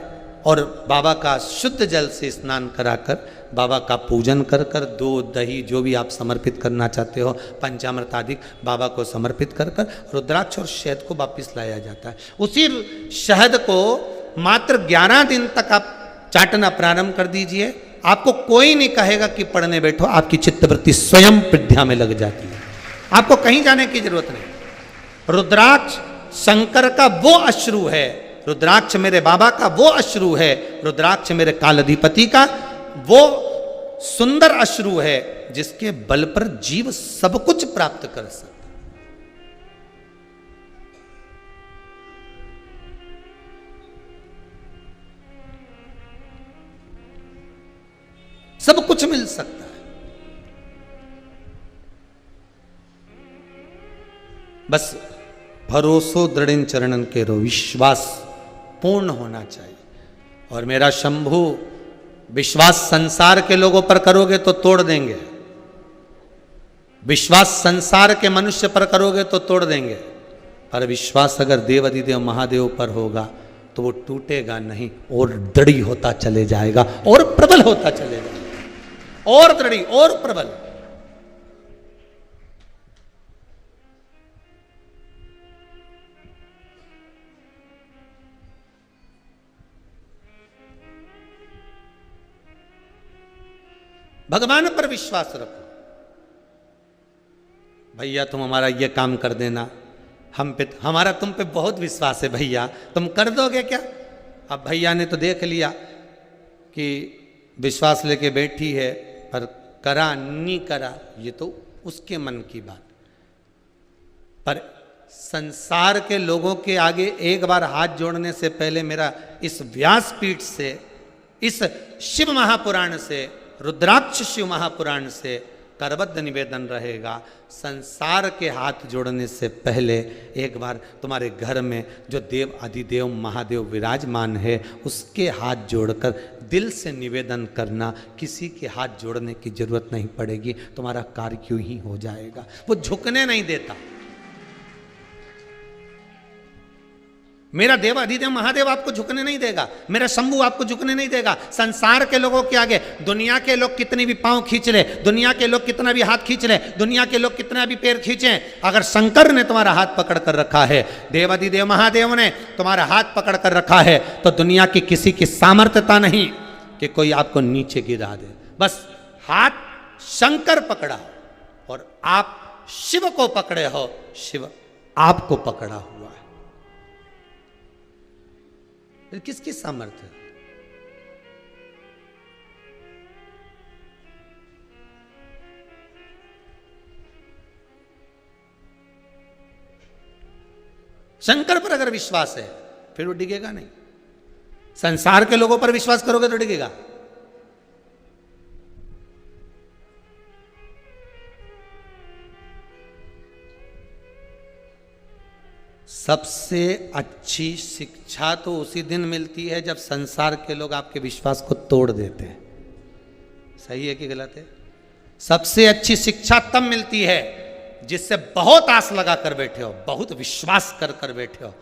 और बाबा का शुद्ध जल से स्नान कराकर, बाबा का पूजन कर कर, दूध दही जो भी आप समर्पित करना चाहते हो, पंचामृत आदि बाबा को समर्पित कर कर रुद्राक्ष और शहद को वापिस लाया जाता है। उसी शहद को मात्र 11 दिन तक आप चाटना प्रारंभ कर दीजिए, आपको कोई नहीं कहेगा कि पढ़ने बैठो, आपकी चित्तवृत्ति स्वयं विद्या में लग जाती है, आपको कहीं जाने की जरूरत नहीं। रुद्राक्ष शंकर का वो अश्रु है, रुद्राक्ष मेरे बाबा का वो अश्रु है, रुद्राक्ष मेरे कालाधिपति का वो सुंदर अश्रु है जिसके बल पर जीव सब कुछ प्राप्त कर सकता है। सब कुछ मिल सकता है, बस भरोसो दृढ़ चरणन के रो, विश्वास पूर्ण होना चाहिए। और मेरा शंभु विश्वास संसार के लोगों पर करोगे तो तोड़ देंगे, विश्वास संसार के मनुष्य पर करोगे तो तोड़ देंगे, पर विश्वास अगर देव अधिदेव महादेव पर होगा तो वो टूटेगा नहीं, और दृढ़ होता चले जाएगा, और प्रबल होता चले जाएगा, और दृढ़ और प्रबल। भगवान पर विश्वास रखो, भैया तुम हमारा ये काम कर देना, हम पे हमारा तुम पे बहुत विश्वास है भैया, तुम कर दोगे क्या? अब भैया ने तो देख लिया कि विश्वास लेके बैठी है, पर करा नहीं करा ये तो उसके मन की बात, पर संसार के लोगों के आगे एक बार हाथ जोड़ने से पहले मेरा इस व्यासपीठ से, इस शिव महापुराण से, रुद्राक्ष शिव महापुराण से करबद्ध निवेदन रहेगा, संसार के हाथ जोड़ने से पहले एक बार तुम्हारे घर में जो देव अधिदेव महादेव विराजमान है उसके हाथ जोड़कर दिल से निवेदन करना, किसी के हाथ जोड़ने की जरूरत नहीं पड़ेगी, तुम्हारा कार्य क्यों ही हो जाएगा। वो झुकने नहीं देता, मेरा देव अधिदेव महादेव आपको झुकने नहीं देगा, मेरा शंभू आपको झुकने नहीं देगा। संसार के लोगों के आगे दुनिया के लोग कितनी भी पांव खींच ले, दुनिया के लोग कितना भी हाथ खींच ले, दुनिया के लोग कितना भी पैर खींचे, अगर शंकर ने तुम्हारा हाथ पकड़ कर रखा है, देव अधिदेव महादेव ने तुम्हारा हाथ पकड़ कर रखा है, तो दुनिया की किसी की सामर्थ्यता नहीं कि कोई आपको नीचे गिरा दे। बस हाथ शंकर पकड़ा और आप शिव को पकड़े हो, शिव आपको पकड़ा हुआ है। किसकी सामर्थ्य? शंकर पर अगर विश्वास है फिर वो डिगेगा नहीं। संसार के लोगों पर विश्वास करोगे तो डिगेगा। सबसे अच्छी शिक्षा तो उसी दिन मिलती है जब संसार के लोग आपके विश्वास को तोड़ देते हैं। सही है कि गलत है? सबसे अच्छी शिक्षा तब मिलती है जिससे बहुत आस लगा कर बैठे हो, बहुत विश्वास कर कर बैठे हो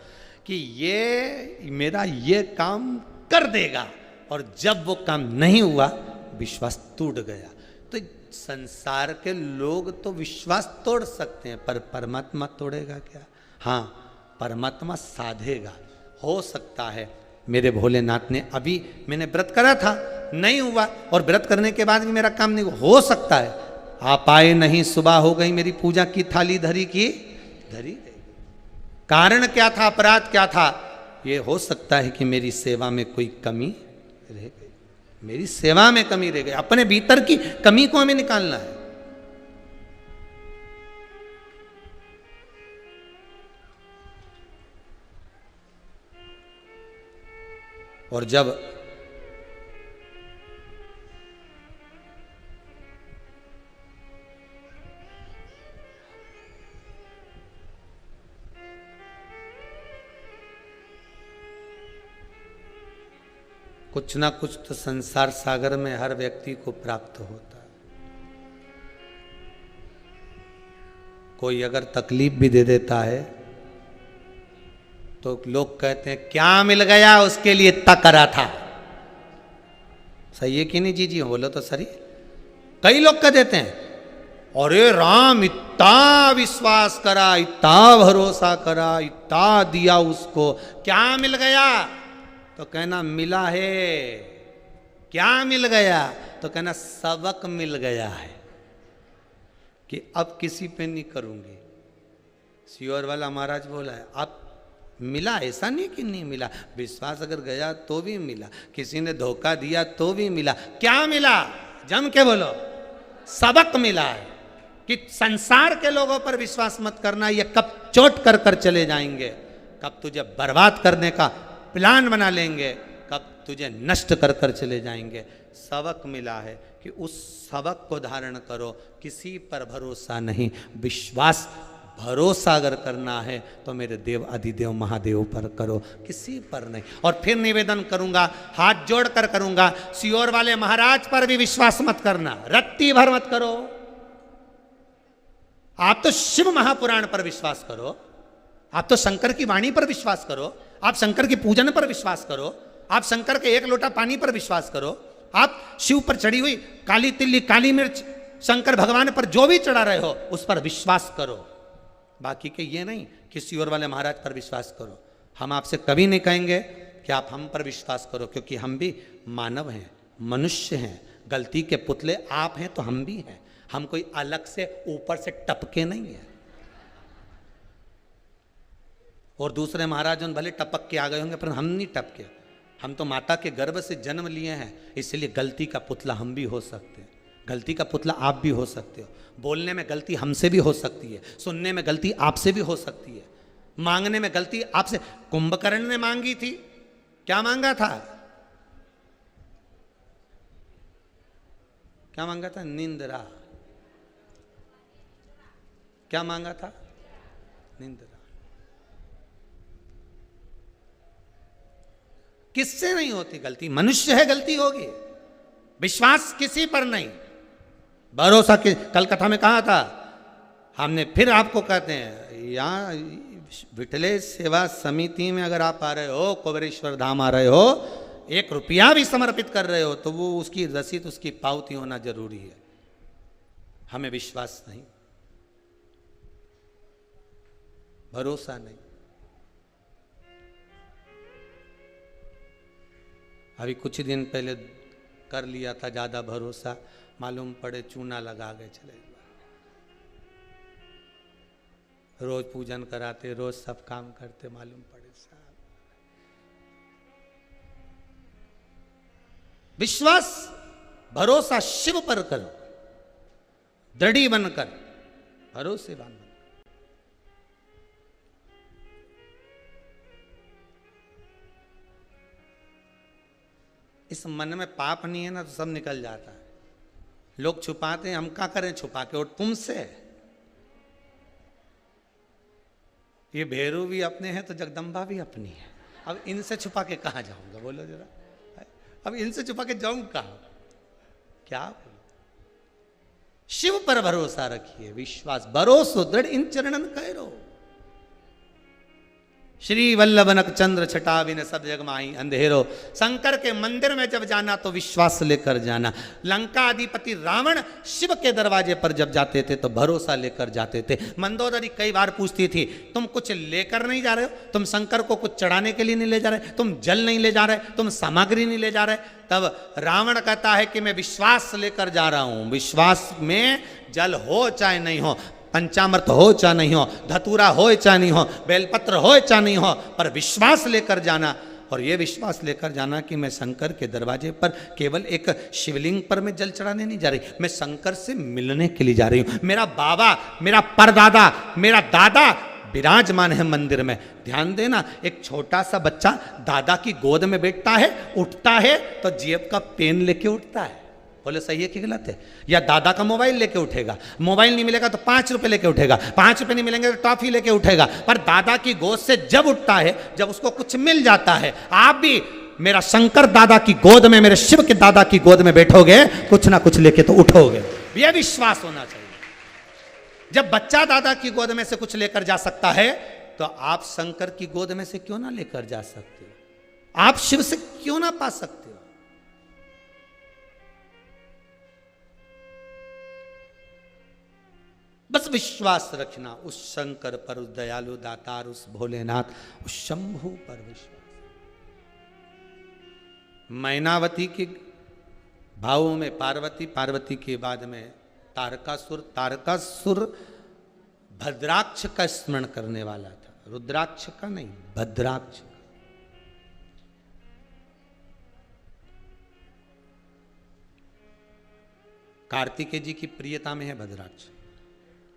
कि ये मेरा ये काम कर देगा, और जब वो काम नहीं हुआ विश्वास टूट गया। तो संसार के लोग तो विश्वास तोड़ सकते हैं, पर परमात्मा तोड़ेगा क्या? हाँ, परमात्मा साधेगा। हो सकता है मेरे भोलेनाथ ने, अभी मैंने व्रत करा था नहीं हुआ, और व्रत करने के बाद भी मेरा काम नहीं हुआ, हो सकता है आप आए नहीं, सुबह हो गई, मेरी पूजा की थाली धरी की धरी गई। कारण क्या था, अपराध क्या था? ये हो सकता है कि मेरी सेवा में कोई कमी रह गई, मेरी सेवा में कमी रह गई। अपने भीतर की कमी को हमें निकालना है। और जब कुछ ना कुछ तो संसार सागर में हर व्यक्ति को प्राप्त होता है। कोई अगर तकलीफ भी दे देता है तो लोग कहते हैं क्या मिल गया, उसके लिए इतना करा था। सही है कि नहीं जी? जी बोलो तो सही। कई लोग कह देते हैं अरे राम इतना विश्वास करा, इतना भरोसा करा, इतना दिया उसको, क्या मिल गया? तो कहना मिला है। क्या मिल गया? तो कहना सबक मिल गया है कि अब किसी पे नहीं करूंगी। सियोर वाला महाराज बोला है अब मिला, ऐसा नहीं कि नहीं मिला, विश्वास अगर गया तो भी मिला, किसी ने धोखा दिया तो भी मिला। क्या मिला? जम के बोलो, सबक मिला है कि संसार के लोगों पर विश्वास मत करना, ये कब चोट कर कर चले जाएंगे, कब तुझे बर्बाद करने का प्लान बना लेंगे, कब तुझे नष्ट कर कर चले जाएंगे। सबक मिला है कि उस सबक को धारण करो। किसी पर भरोसा नहीं, विश्वास भरोसा अगर करना है तो मेरे देव अधिदेव महादेव पर करो, किसी पर नहीं। और फिर निवेदन करूंगा, हाथ जोड़ कर करूंगा, सियोर वाले महाराज पर भी विश्वास मत करना, रत्ती भर मत करो। आप तो शिव महापुराण पर विश्वास करो, आप तो शंकर की वाणी पर विश्वास करो, आप शंकर के पूजन पर विश्वास करो, आप शंकर के एक लोटा पानी पर विश्वास करो, आप शिव पर चढ़ी हुई काली तिल्ली काली मिर्च शंकर भगवान पर जो भी चढ़ा रहे हो उस पर विश्वास करो। बाकी के ये नहीं कि सियोर वाले महाराज पर विश्वास करो। हम आपसे कभी नहीं कहेंगे कि आप हम पर विश्वास करो, क्योंकि हम भी मानव हैं, मनुष्य हैं, गलती के पुतले आप हैं तो हम भी हैं। हम कोई अलग से ऊपर से टपके नहीं है। और दूसरे महाराज भले टपक के आ गए होंगे पर हम नहीं टपके। हम तो माता के गर्भ से जन्म लिए हैं, इसलिए गलती का पुतला हम भी हो सकते हैं, गलती का पुतला आप भी हो सकते हो। बोलने में गलती हमसे भी हो सकती है, सुनने में गलती आपसे भी हो सकती है, मांगने में गलती आपसे। कुंभकर्ण ने मांगी थी, क्या मांगा था? क्या मांगा था? निंद्रा। क्या मांगा था? निंद्रा। किससे नहीं होती गलती? मनुष्य है, गलती होगी। विश्वास किसी पर नहीं, भरोसा के। कल कथा में कहा था हमने फिर आपको कहते हैं यहाँ विठले सेवा समिति में अगर आप आ रहे हो, कुबेरेश्वर धाम आ रहे हो, 1 रुपया भी समर्पित कर रहे हो तो वो उसकी रसीद, उसकी पावती होना जरूरी है। हमें विश्वास नहीं, भरोसा नहीं। अभी कुछ दिन पहले कर लिया था ज्यादा भरोसा, मालूम पड़े चूना लगा गए चले गए। रोज पूजन कराते, रोज सब काम करते, मालूम पड़े साहब। विश्वास भरोसा शिव पर करो, दृढ़ी बनकर, भरोसेवान बनकर। इस मन में पाप नहीं है ना तो सब निकल जाता है। लोग छुपाते हैं, हम क्या करें छुपा के, और तुमसे ये भैरू भी अपने हैं तो जगदम्बा भी अपनी है। अब इनसे छुपा के कहाँ जाऊंगा, बोलो जरा। अब इनसे छुपा के जाऊं कहाँ, क्या बोलो। शिव पर भरोसा रखिए, विश्वास भरोसो दृढ़ इन चरणन करो। श्री वल्लभनक चंद्र छटा बिन सब जग माही अंधेरो। शंकर के मंदिर में जब जाना तो विश्वास लेकर जाना। लंका अधिपति रावण शिव के दरवाजे पर जब जाते थे तो भरोसा लेकर जाते थे। मंदोदरी कई बार पूछती थी, तुम कुछ लेकर नहीं जा रहे हो, तुम शंकर को कुछ चढ़ाने के लिए नहीं ले जा रहे, तुम जल नहीं ले जा रहे, तुम सामग्री नहीं ले जा रहे। तब रावण कहता है कि मैं विश्वास लेकर जा रहा हूं। विश्वास में जल हो चाहे नहीं हो, पंचामृत हो चाहे नहीं हो, धतूरा हो चाहे नहीं हो, बेलपत्र हो चाहे नहीं हो, पर विश्वास लेकर जाना। और ये विश्वास लेकर जाना कि मैं शंकर के दरवाजे पर केवल एक शिवलिंग पर मैं जल चढ़ाने नहीं जा रही, मैं शंकर से मिलने के लिए जा रही हूं। मेरा बाबा, मेरा परदादा, मेरा दादा विराजमान है मंदिर में। ध्यान देना, एक छोटा सा बच्चा दादा की गोद में बैठता है, उठता है तो जेब का पेन लेके उठता है। बोले सही है कि गलत है? या दादा का मोबाइल लेके उठेगा, मोबाइल नहीं मिलेगा तो 5 रुपए लेके उठेगा, 5 रुपए नहीं मिलेंगे तो टॉफी लेके उठेगा। पर दादा की गोद से जब उठता है, जब उसको कुछ मिल जाता है, आप भी मेरा शंकर दादा की गोद में, मेरे शिव के दादा की गोद में बैठोगे, कुछ ना कुछ लेके तो उठोगे। यह विश्वास होना चाहिए। जब बच्चा दादा की गोद में से कुछ लेकर जा सकता है तो आप शंकर की गोद में से क्यों ना लेकर जा सकते हो? आप शिव से क्यों ना पा सकते हो? बस विश्वास रखना उस शंकर पर, उस दयालु दातार, उस भोलेनाथ, उस शंभु पर विश्वास। मैनावती के भावों में पार्वती, पार्वती के बाद में तारकासुर, तारकासुर भद्राक्ष का स्मरण करने वाला था, रुद्राक्ष का नहीं, भद्राक्ष। कार्तिकेय जी की प्रियता में है भद्राक्ष,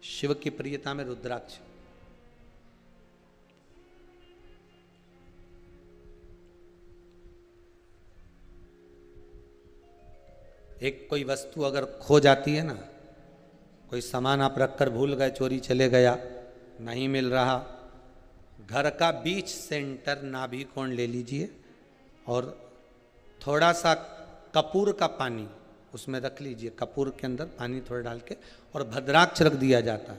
शिव की प्रियता में रुद्राक्ष। एक कोई वस्तु अगर खो जाती है ना, कोई सामान आप रखकर भूल गए, चोरी चले गया, नहीं मिल रहा, घर का बीच सेंटर नाभि कोण ले लीजिए और थोड़ा सा कपूर का पानी उसमें रख लीजिए, कपूर के अंदर पानी थोड़ा डाल के, और भद्राक्ष रख दिया जाता है।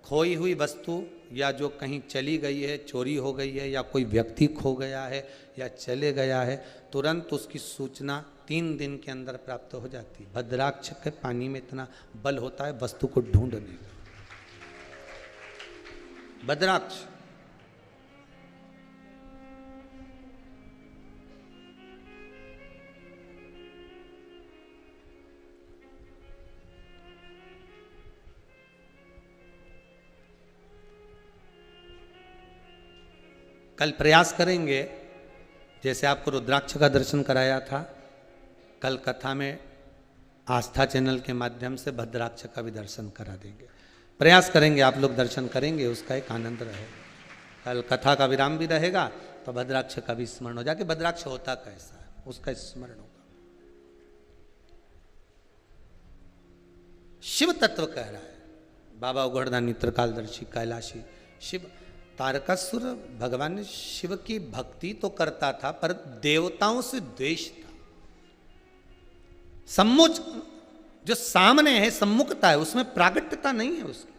खोई हुई वस्तु या जो कहीं चली गई है, चोरी हो गई है, या कोई व्यक्ति खो गया है या चले गया है, तुरंत उसकी सूचना 3 दिन के अंदर प्राप्त हो जाती है। भद्राक्ष के पानी में इतना बल होता है वस्तु को ढूंढने का। भद्राक्ष कल प्रयास करेंगे, जैसे आपको रुद्राक्ष का दर्शन कराया था, कल कथा में आस्था चैनल के माध्यम से भद्राक्ष का भी दर्शन करा देंगे। प्रयास करेंगे, आप लोग दर्शन करेंगे, उसका एक आनंद रहेगा। कल कथा का विराम भी रहेगा तो भद्राक्ष का भी स्मरण हो जाए, भद्राक्ष होता कैसा है, उसका स्मरण होगा। शिव तत्व कह रहा है बाबा उघड़दानी त्रिकालदर्शी कैलाशी शिव। तारकासुर भगवान शिव की भक्ति तो करता था पर देवताओं से द्वेष था। सम्मुख जो सामने है, सम्मुखता है, उसमें प्रागट्यता नहीं है उसकी।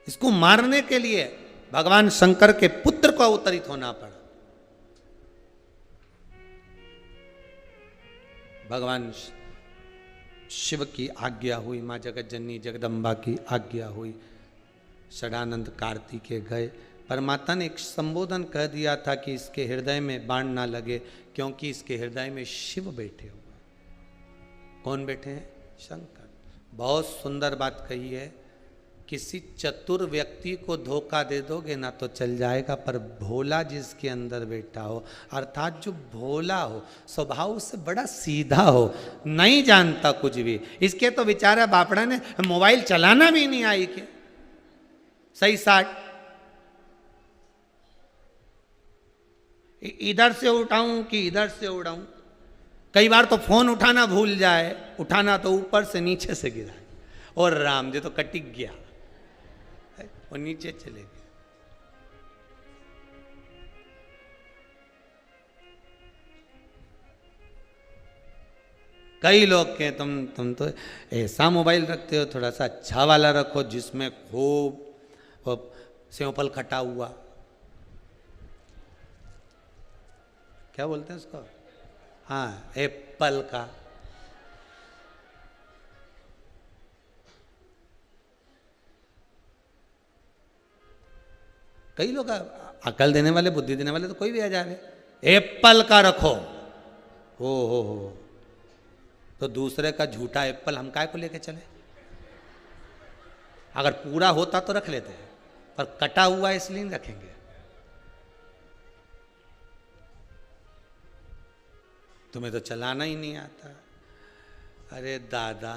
इसको मारने के लिए भगवान शंकर के पुत्र को अवतरित होना पड़ा। भगवान शिव की आज्ञा हुई, मां जगत जननी जगदम्बा की आज्ञा हुई, षडानंद कार्तिकेय गए। परमात्मा ने एक संबोधन कह दिया था कि इसके हृदय में बाण ना लगे, क्योंकि इसके हृदय में शिव बैठे हुए। कौन बैठे हैं? शंकर। बहुत सुंदर बात कही है, किसी चतुर व्यक्ति को धोखा दे दोगे ना तो चल जाएगा, पर भोला जिसके अंदर बैठा हो, अर्थात जो भोला हो, स्वभाव से बड़ा सीधा हो, नहीं जानता कुछ भी। इसके तो बेचारा बापड़ा ने मोबाइल चलाना भी नहीं आई के सही साठ, इधर से उठाऊं कि इधर से उड़ाऊं। कई बार तो फोन उठाना भूल जाए, उठाना तो ऊपर से नीचे से गिरा, और राम जी तो कटिक गया और नीचे चले गए। कई लोग के तुम तो ऐसा मोबाइल रखते हो, थोड़ा सा अच्छा वाला रखो जिसमें खूब सेवफल खटा हुआ, क्या बोलते हैं उसको, हाँ एप्पल का। कई लोग अकल देने वाले, बुद्धि देने वाले तो कोई भी आ जाए, एप्पल का रखो। हो तो दूसरे का झूठा एप्पल हम काय को लेके चले? अगर पूरा होता तो रख लेते हैं, पर कटा हुआ इसलिए नहीं रखेंगे। तुम्हें तो चलाना ही नहीं आता। अरे दादा,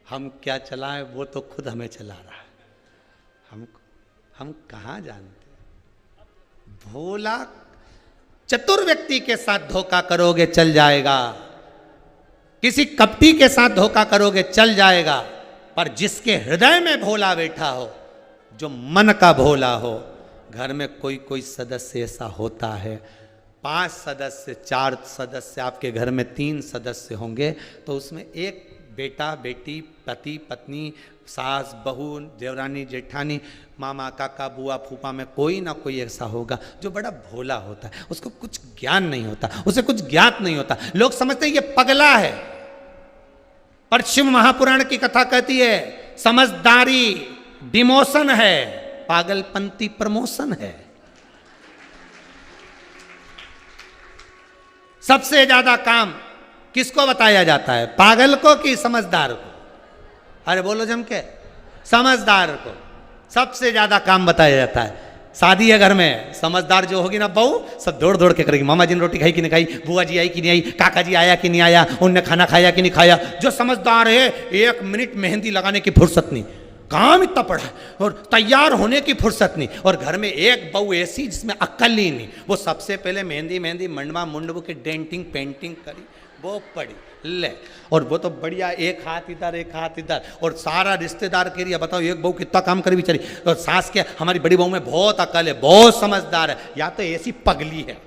हम क्या चलाएं, वो तो खुद हमें चला रहा है, हम कहाँ जानते। भोला चतुर व्यक्ति के साथ धोखा करोगे चल जाएगा, किसी कपटी के साथ धोखा करोगे चल जाएगा, पर जिसके हृदय में भोला बैठा हो, जो मन का भोला हो। घर में कोई कोई सदस्य ऐसा होता है, 5 सदस्य 4 सदस्य, आपके घर में 3 सदस्य होंगे, तो उसमें एक बेटा बेटी, पति पत्नी, सास बहू, देवरानी जेठानी, मामा काका बुआ फूफा में कोई ना कोई ऐसा होगा जो बड़ा भोला होता है। उसको कुछ ज्ञान नहीं होता, उसे कुछ ज्ञात नहीं होता। लोग समझते हैं ये पगला है, पर शिव महापुराण की कथा कहती है समझदारी डिमोशन है, पागलपंती प्रमोशन है। सबसे ज्यादा काम किसको बताया जाता है, पागल को कि समझदार को? अरे बोलो जम के, समझदार को सबसे ज्यादा काम बताया जाता है। शादी है घर में, समझदार जो होगी ना बहू, सब दौड़ दौड़ के करेगी, मामा जी ने रोटी खाई कि नहीं खाई, बुआ जी आई कि नहीं आई, काका जी आया कि नहीं आया, उनने खाना खाया कि नहीं खाया। जो समझदार है 1 मिनट मेहंदी लगाने की फुर्सत नहीं, काम इतना पड़ा है, और तैयार होने की फुर्सत नहीं। और घर में एक बहू ऐसी जिसमें अक्ल ही नहीं, वो सबसे पहले मेहंदी मंडवा मुंडव की डेंटिंग पेंटिंग करी, वो पड़ी ले, और वो तो बढ़िया एक हाथ इधर एक हाथ इधर, और सारा रिश्तेदार के लिए बताओ एक बहू कितना काम करी बेचारी। और सास के हमारी बड़ी बहू में बहुत अकल है, बहुत समझदार है, या तो ऐसी पगली है,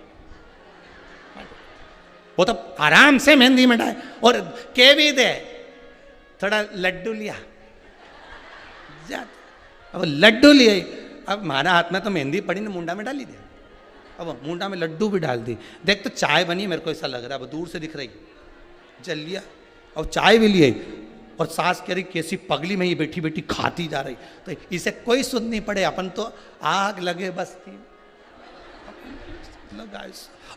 वो तो आराम से मेहंदी में डाले। और के भी दे थोड़ा लड्डू लिया, अब लड्डू लिए, अब हमारा हाथ में तो मेहंदी पड़ी ना, मुंडा में डाली दे, अब मुंडा में लड्डू भी डाल दी। देख तो चाय बनी, मेरे को ऐसा लग रहा है, अब दूर से दिख रही, चल लिया और चाय भी लिए, और सास कह रही कैसी पगली में ही बैठी बैठी खाती जा रही, तो इसे कोई सुध नहीं पड़े, अपन तो आग लगे बसती लगाए।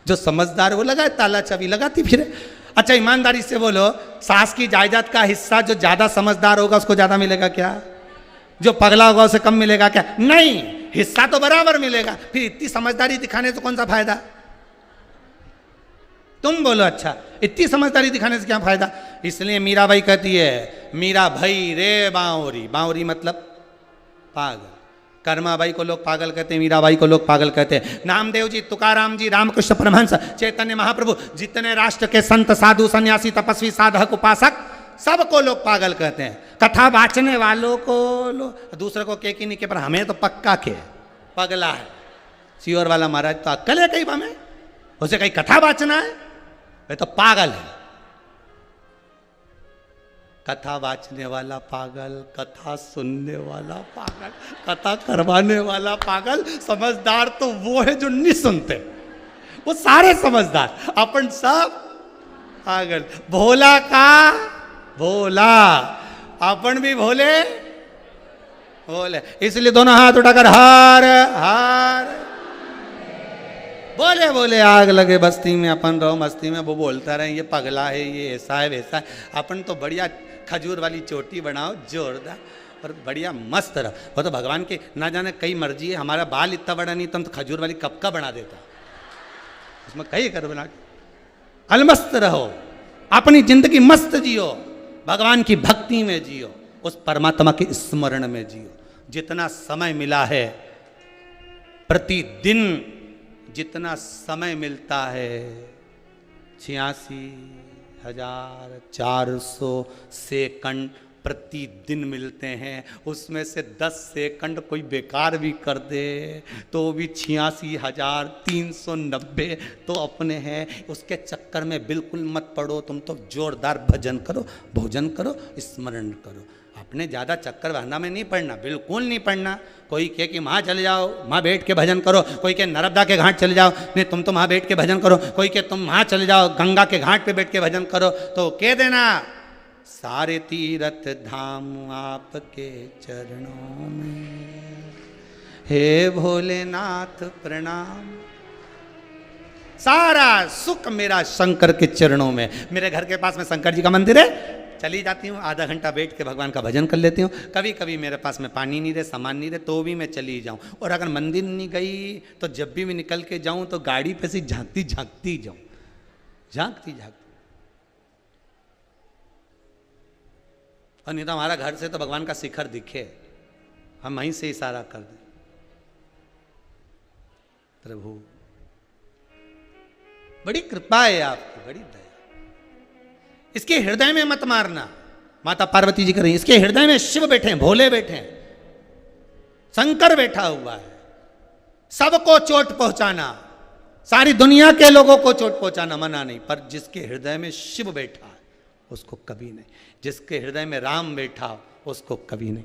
जो समझदार है वो लगाए ताला चाबी लगाती फिरे। अच्छा ईमानदारी से बोलो, सास की जायदाद का हिस्सा जो ज्यादा समझदार होगा उसको ज्यादा मिलेगा क्या? जो पगला होगा उसे कम मिलेगा क्या? नहीं, हिस्सा तो बराबर मिलेगा। फिर इतनी समझदारी दिखाने से कौन सा फायदा? तुम बोलो। अच्छा इतनी समझदारी दिखाने से क्या फायदा? इसलिए मीराबाई कहती है, मीरा भाई रे बांवरी, बांवरी मतलब पागल। कर्माबाई को लोग पागल कहते हैं, मीराबाई को लोग पागल कहते हैं। नामदेव जी, तुकाराम जी, रामकृष्ण परमहंस, चैतन्य महाप्रभु, जितने राष्ट्र के संत साधु सन्यासी तपस्वी साधक उपासक, सबको लोग पागल कहते हैं। कथा वाचने वालों को दूसरे को के नहीं के, पर हमें तो पक्का के पगला है। सियोर वाला महाराज तो अक्कल है कहीं में, उसे कहीं कथा वाचना है, वे तो पागल है। कथा वाचने वाला पागल, कथा सुनने वाला पागल, कथा करवाने वाला पागल। समझदार तो वो है जो नहीं सुनते, वो सारे समझदार, अपन सब पागल। भोला का भोला, अपन भी भोले भोले। इसलिए दोनों हाथ उठाकर हार हार बोले बोले आग लगे बस्ती में, अपन रहो मस्ती में। वो बोलता रहे ये पगला है, ये ऐसा है वैसा है। अपन तो बढ़िया खजूर वाली चोटी बनाओ जोरदार और बढ़िया मस्त रहो। वो तो भगवान की ना जाने कई मर्जी है। हमारा बाल इतना बड़ा नहीं तो हम तो खजूर वाली कप का बना देता, उसमें कई कर बना। अलमस्त रहो, अपनी जिंदगी मस्त जियो, भगवान की भक्ति में जियो, उस परमात्मा के स्मरण में जियो। जितना समय मिला है, प्रतिदिन जितना समय मिलता है, 86,400 सेकंड प्रतिदिन मिलते हैं। उसमें से 10 सेकंड कोई बेकार भी कर दे तो भी 86,390 तो अपने हैं। उसके चक्कर में बिल्कुल मत पड़ो। तुम तो जोरदार भजन करो, भोजन करो, स्मरण करो। अपने ज़्यादा चक्कर बहाना में नहीं पड़ना, बिल्कुल नहीं पड़ना। कोई कहे कि वहाँ चले जाओ, वहाँ बैठ के भजन करो। कोई कहे नर्मदा के घाट चले जाओ, नहीं तुम तो वहाँ बैठ के भजन करो। कोई कहे तुम वहाँ चले जाओ, गंगा के घाट पे बैठ के भजन करो। तो कह देना सारे तीर्थ धाम आपके चरणों में, हे भोलेनाथ प्रणाम। सारा सुख मेरा शंकर के चरणों में। मेरे घर के पास में शंकर जी का मंदिर है, चली जाती हूँ, आधा घंटा बैठ के भगवान का भजन कर लेती हूँ। कभी कभी मेरे पास में पानी नहीं रहे, सामान नहीं रहे, तो भी मैं चली जाऊँ। और अगर मंदिर नहीं गई तो जब भी मैं निकल के जाऊँ तो गाड़ी पे से झांकती झांकती जाऊँ, झांकती झांकती। और नहीं तो हमारा घर से तो भगवान का शिखर दिखे, हम वहीं से इशारा कर दें, प्रभु बड़ी कृपा है आपकी, बड़ी दया। इसके हृदय में मत मारना। माता पार्वती जी कर रही है, इसके हृदय में शिव बैठे हैं, भोले बैठे हैं, शंकर बैठा हुआ है। सबको चोट पहुंचाना, सारी दुनिया के लोगों को चोट पहुंचाना मना नहीं, पर जिसके हृदय में शिव बैठा है उसको कभी नहीं। जिसके हृदय में राम बैठा हो उसको कभी नहीं।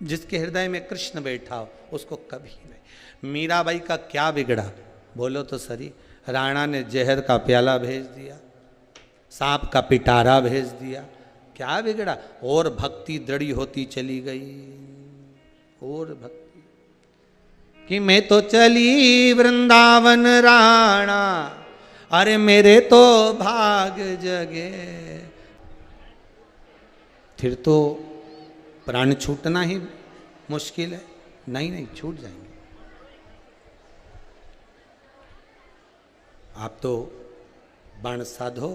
जिसके हृदय में कृष्ण बैठा हो उसको कभी नहीं। मीराबाई का क्या बिगड़ा, बोलो तो सही। राणा ने जहर का प्याला भेज दिया, सांप का पिटारा भेज दिया, क्या बिगड़ा। और भक्ति दृढ़ी होती चली गई, और भक्ति कि मैं तो चली वृंदावन राणा, अरे मेरे तो भाग जगे। फिर तो प्राण छूटना ही मुश्किल है। नहीं नहीं, छूट जाएंगे। आप तो बाण साधो,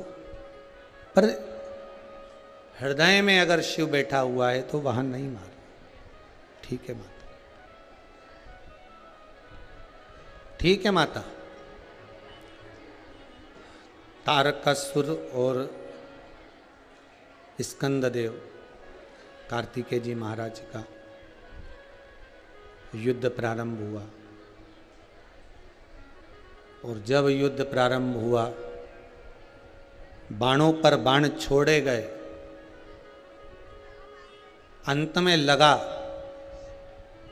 पर हृदय में अगर शिव बैठा हुआ है तो वहां नहीं मार। ठीक है माता, ठीक है माता। तारकासुर और स्कंददेव कार्तिकेय जी महाराज का युद्ध प्रारंभ हुआ। और जब युद्ध प्रारंभ हुआ, बाणों पर बाण छोड़े गए, अंत में लगा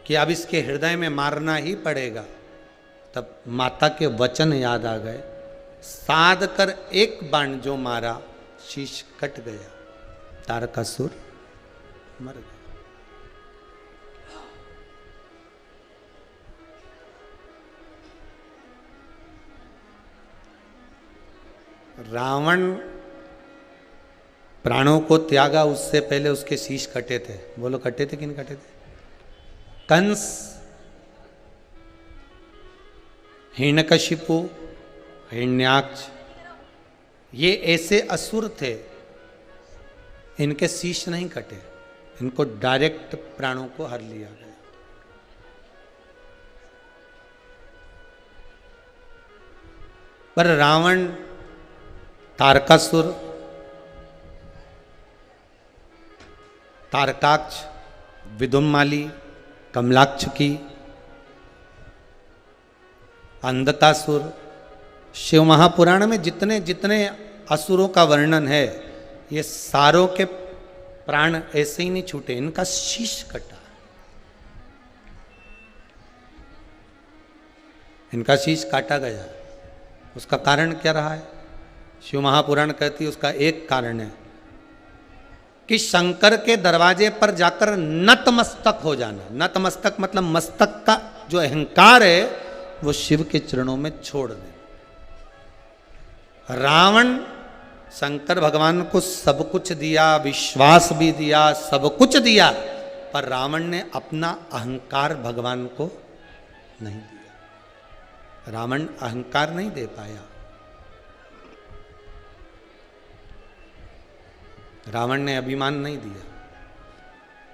कि अब इसके हृदय में मारना ही पड़ेगा। तब माता के वचन याद आ गए, साध कर एक बाण जो मारा शीश कट गया, तारकासुर मर गया। रावण प्राणों को त्यागा, उससे पहले उसके शीश कटे थे। बोलो कटे थे कि नहीं कटे थे। कंस, हिरण्यकशिपु, हिरण्याक्ष, ये ऐसे असुर थे, इनके शीश नहीं कटे, इनको डायरेक्ट प्राणों को हर लिया गया। पर रावण, तारकासुर, तारकाक्ष, विदुम्माली, कमलाक्ष की, अंधकासुर, शिव महापुराण में जितने जितने असुरों का वर्णन है, ये सारों के प्राण ऐसे ही नहीं छूटे, इनका शीश कटा, इनका शीश काटा गया। उसका कारण क्या रहा है? शिव महापुराण कहती है उसका एक कारण है कि शंकर के दरवाजे पर जाकर नतमस्तक हो जाना। नतमस्तक मतलब मस्तक का जो अहंकार है वो शिव के चरणों में छोड़ देना। रावण शंकर भगवान को सब कुछ दिया, विश्वास भी दिया, सब कुछ दिया, पर रावण ने अपना अहंकार भगवान को नहीं दिया। रावण अहंकार नहीं दे पाया। रावण ने अभिमान नहीं दिया।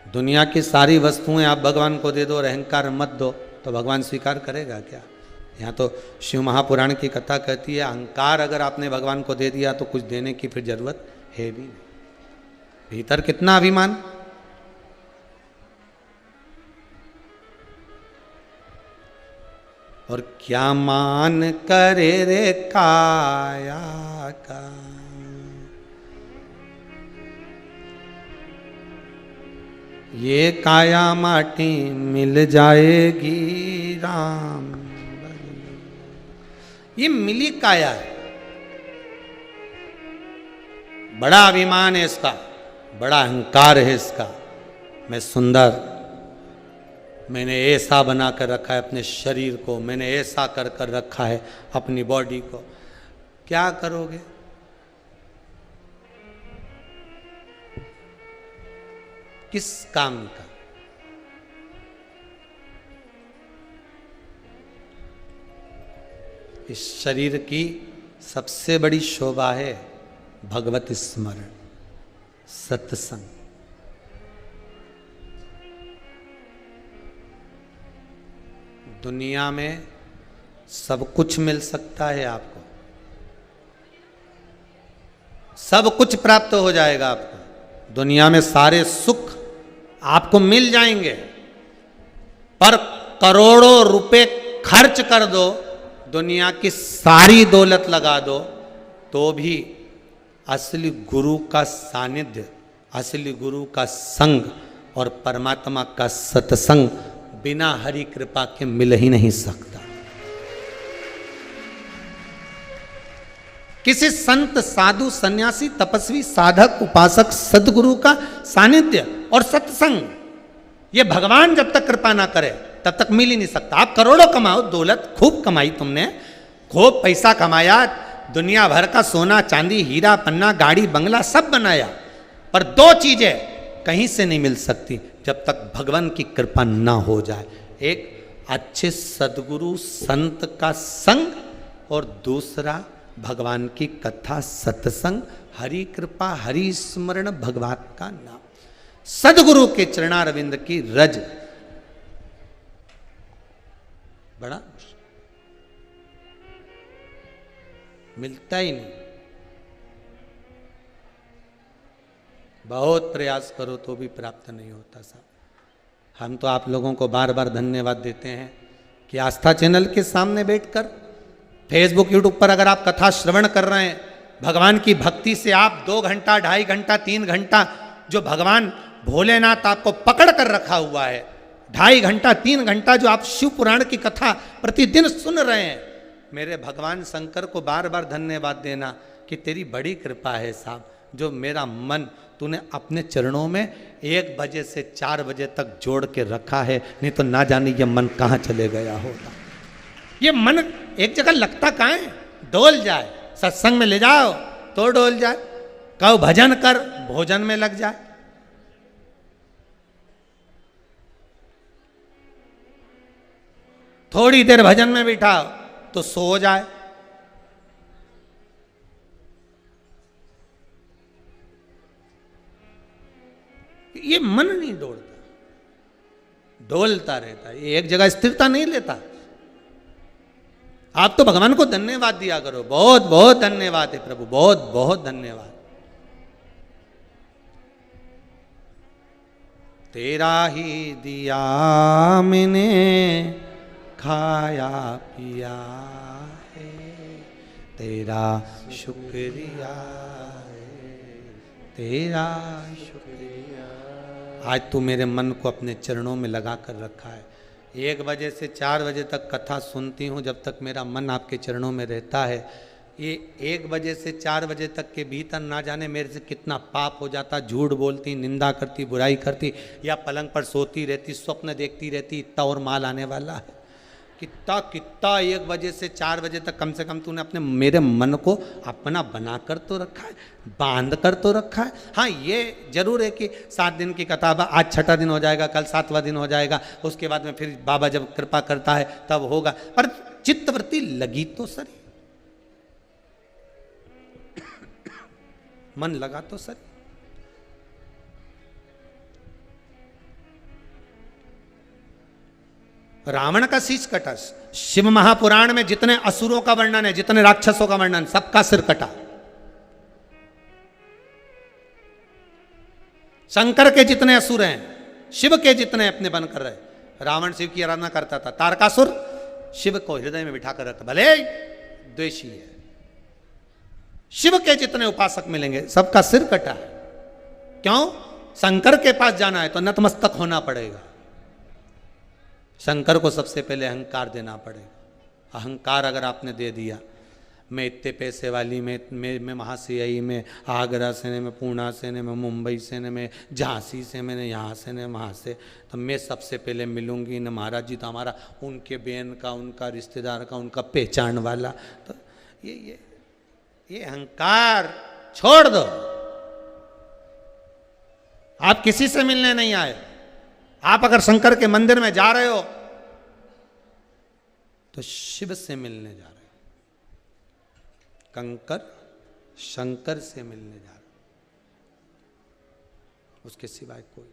दुनिया की सारी वस्तुएं आप भगवान को दे दो और अहंकार मत दो तो भगवान स्वीकार करेगा क्या? यहाँ तो शिव महापुराण की कथा कहती है अहंकार अगर आपने भगवान को दे दिया तो कुछ देने की फिर जरूरत है भी नहीं। भीतर कितना अभिमान। और क्या मान करे रे काया का, ये काया माटी मिल जाएगी राम। ये मिली काया है। बड़ा अभिमान है इसका, बड़ा अहंकार है इसका। मैं सुंदर, मैंने ऐसा बना कर रखा है अपने शरीर को, मैंने ऐसा कर कर रखा है अपनी बॉडी को। क्या करोगे? किस काम का? इस शरीर की सबसे बड़ी शोभा है भगवत स्मरण, सत्संग। दुनिया में सब कुछ मिल सकता है आपको, सब कुछ प्राप्त हो जाएगा आपको। दुनिया में सारे सुख आपको मिल जाएंगे, पर करोड़ों रुपए खर्च कर दो, दुनिया की सारी दौलत लगा दो, तो भी असली गुरु का सानिध्य, असली गुरु का संग और परमात्मा का सत्संग बिना हरि कृपा के मिल ही नहीं सकता। किसी संत, साधु, सन्यासी, तपस्वी, साधक, उपासक, सदगुरु का सानिध्य और सत्संग, ये भगवान जब तक कृपा ना करे तब तक मिल ही नहीं सकता। आप करोड़ों कमाओ, दौलत खूब कमाई तुमने, खूब पैसा कमाया, दुनिया भर का सोना चांदी हीरा पन्ना गाड़ी बंगला सब बनाया, पर दो चीजें कहीं से नहीं मिल सकती जब तक भगवान की कृपा ना हो जाए। एक अच्छे सदगुरु संत का संग और दूसरा भगवान की कथा सत्संग, हरि कृपा, हरि स्मरण, भगवान का नाम, सदगुरु के चरणारविंद की रज। बड़ा मिलता ही नहीं। बहुत प्रयास करो तो भी प्राप्त नहीं होता साहब। हम तो आप लोगों को बार बार धन्यवाद देते हैं कि आस्था चैनल के सामने बैठकर, फेसबुक यूट्यूब पर अगर आप कथा श्रवण कर रहे हैं, भगवान की भक्ति से आप 2 घंटा 2.5 घंटा 3 घंटा जो भगवान भोलेनाथ आपको पकड़ कर रखा हुआ है, 2.5 घंटा 3 घंटा जो आप शिव पुराण की कथा प्रतिदिन सुन रहे हैं, मेरे भगवान शंकर को बार बार धन्यवाद देना कि तेरी बड़ी कृपा है साहब, जो मेरा मन तूने अपने चरणों में 1 बजे से 4 बजे तक जोड़ के रखा है, नहीं तो ना जाने ये मन कहाँ चले गया होता। ये मन एक जगह लगता कहाँ है? डोल जाए, सत्संग में ले जाओ तो डोल जाए, कहो भजन कर, भोजन में लग जाए। थोड़ी देर भजन में बिठाओ तो सो जाए। ये मन नहीं डोलता, डोलता रहता है, ये एक जगह स्थिरता नहीं लेता। आप तो भगवान को धन्यवाद दिया करो, बहुत बहुत धन्यवाद है प्रभु, बहुत बहुत धन्यवाद। तेरा ही दिया मैंने खाया पिया है, तेरा शुक्रिया है तेरा शुक्रिया। आज तू मेरे मन को अपने चरणों में लगा कर रखा है। 1 बजे से 4 बजे तक कथा सुनती हूँ, जब तक मेरा मन आपके चरणों में रहता है। ये 1 बजे से 4 बजे तक के भीतर ना जाने मेरे से कितना पाप हो जाता, झूठ बोलती, निंदा करती, बुराई करती, या पलंग पर सोती रहती, स्वप्न देखती रहती, इतना और माल आने वाला है। कितना कितना 1 बजे से 4 बजे तक कम से कम तूने अपने मेरे मन को अपना बना कर तो रखा है, बांध कर तो रखा है। हाँ, ये जरूर है कि 7 दिन की कथा, आज 6ठा दिन हो जाएगा, कल 7वां दिन हो जाएगा, उसके बाद में फिर बाबा जब कृपा करता है तब होगा, पर चित्तवृत्ति लगी तो सही, मन लगा तो सही। रावण का शीश कटा। शिव महापुराण में जितने असुरों का वर्णन है, जितने राक्षसों का वर्णन, सबका सिर कटा। शंकर के जितने असुर हैं, शिव के जितने अपने बन कर रहे। रावण शिव की आराधना करता था, तारकासुर शिव को हृदय में बिठा कर रखता, भले द्वेषी है। शिव के जितने उपासक मिलेंगे सबका सिर कटा है। क्यों? शंकर के पास जाना है तो नतमस्तक होना पड़ेगा। शंकर को सबसे पहले अहंकार देना पड़ेगा। अहंकार अगर आपने दे दिया, मैं इतने पैसे वाली, मैं महासीआई में, आगरा से में, पूना से में, मुंबई से में, झांसी से मैंने, यहाँ से ने, वहाँ से, तो मैं सबसे पहले मिलूंगी न महाराज जी, तो हमारा उनके बहन का, उनका रिश्तेदार का, उनका पहचान वाला। तो ये अहंकार छोड़ दो। आप किसी से मिलने नहीं आए। आप अगर शंकर के मंदिर में जा रहे हो तो शिव से मिलने जा रहे हो, कंकर शंकर से मिलने जा रहे हो, उसके सिवाय कोई।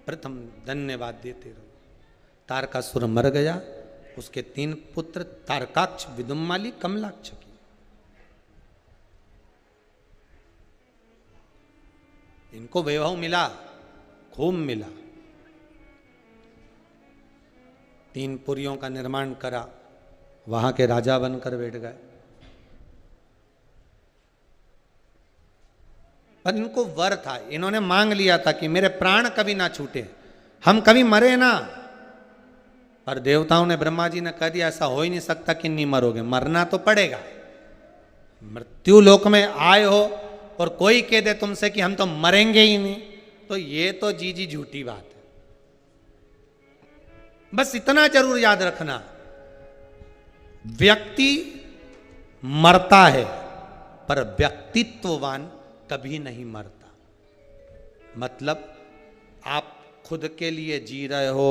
प्रथम धन्यवाद देते रहो। तारकासुर मर गया, उसके 3 पुत्र तारकाक्ष, विदुम्माली, कमलाक्ष की। इनको वैभव मिला, खूब मिला। 3 पुरियों का निर्माण करा, वहां के राजा बनकर बैठ गए। पर इनको वर था, इन्होंने मांग लिया था कि मेरे प्राण कभी ना छूटे, हम कभी मरे ना। पर देवताओं ने, ब्रह्मा जी ने कह दिया ऐसा हो ही नहीं सकता कि नहीं मरोगे, मरना तो पड़ेगा। मृत्यु लोक में आए हो और कोई कह दे तुमसे कि हम तो मरेंगे ही नहीं, तो ये तो जी झूठी बात है। बस इतना जरूर याद रखना, व्यक्ति मरता है पर व्यक्तित्ववान कभी नहीं मरता। मतलब आप खुद के लिए जी रहे हो,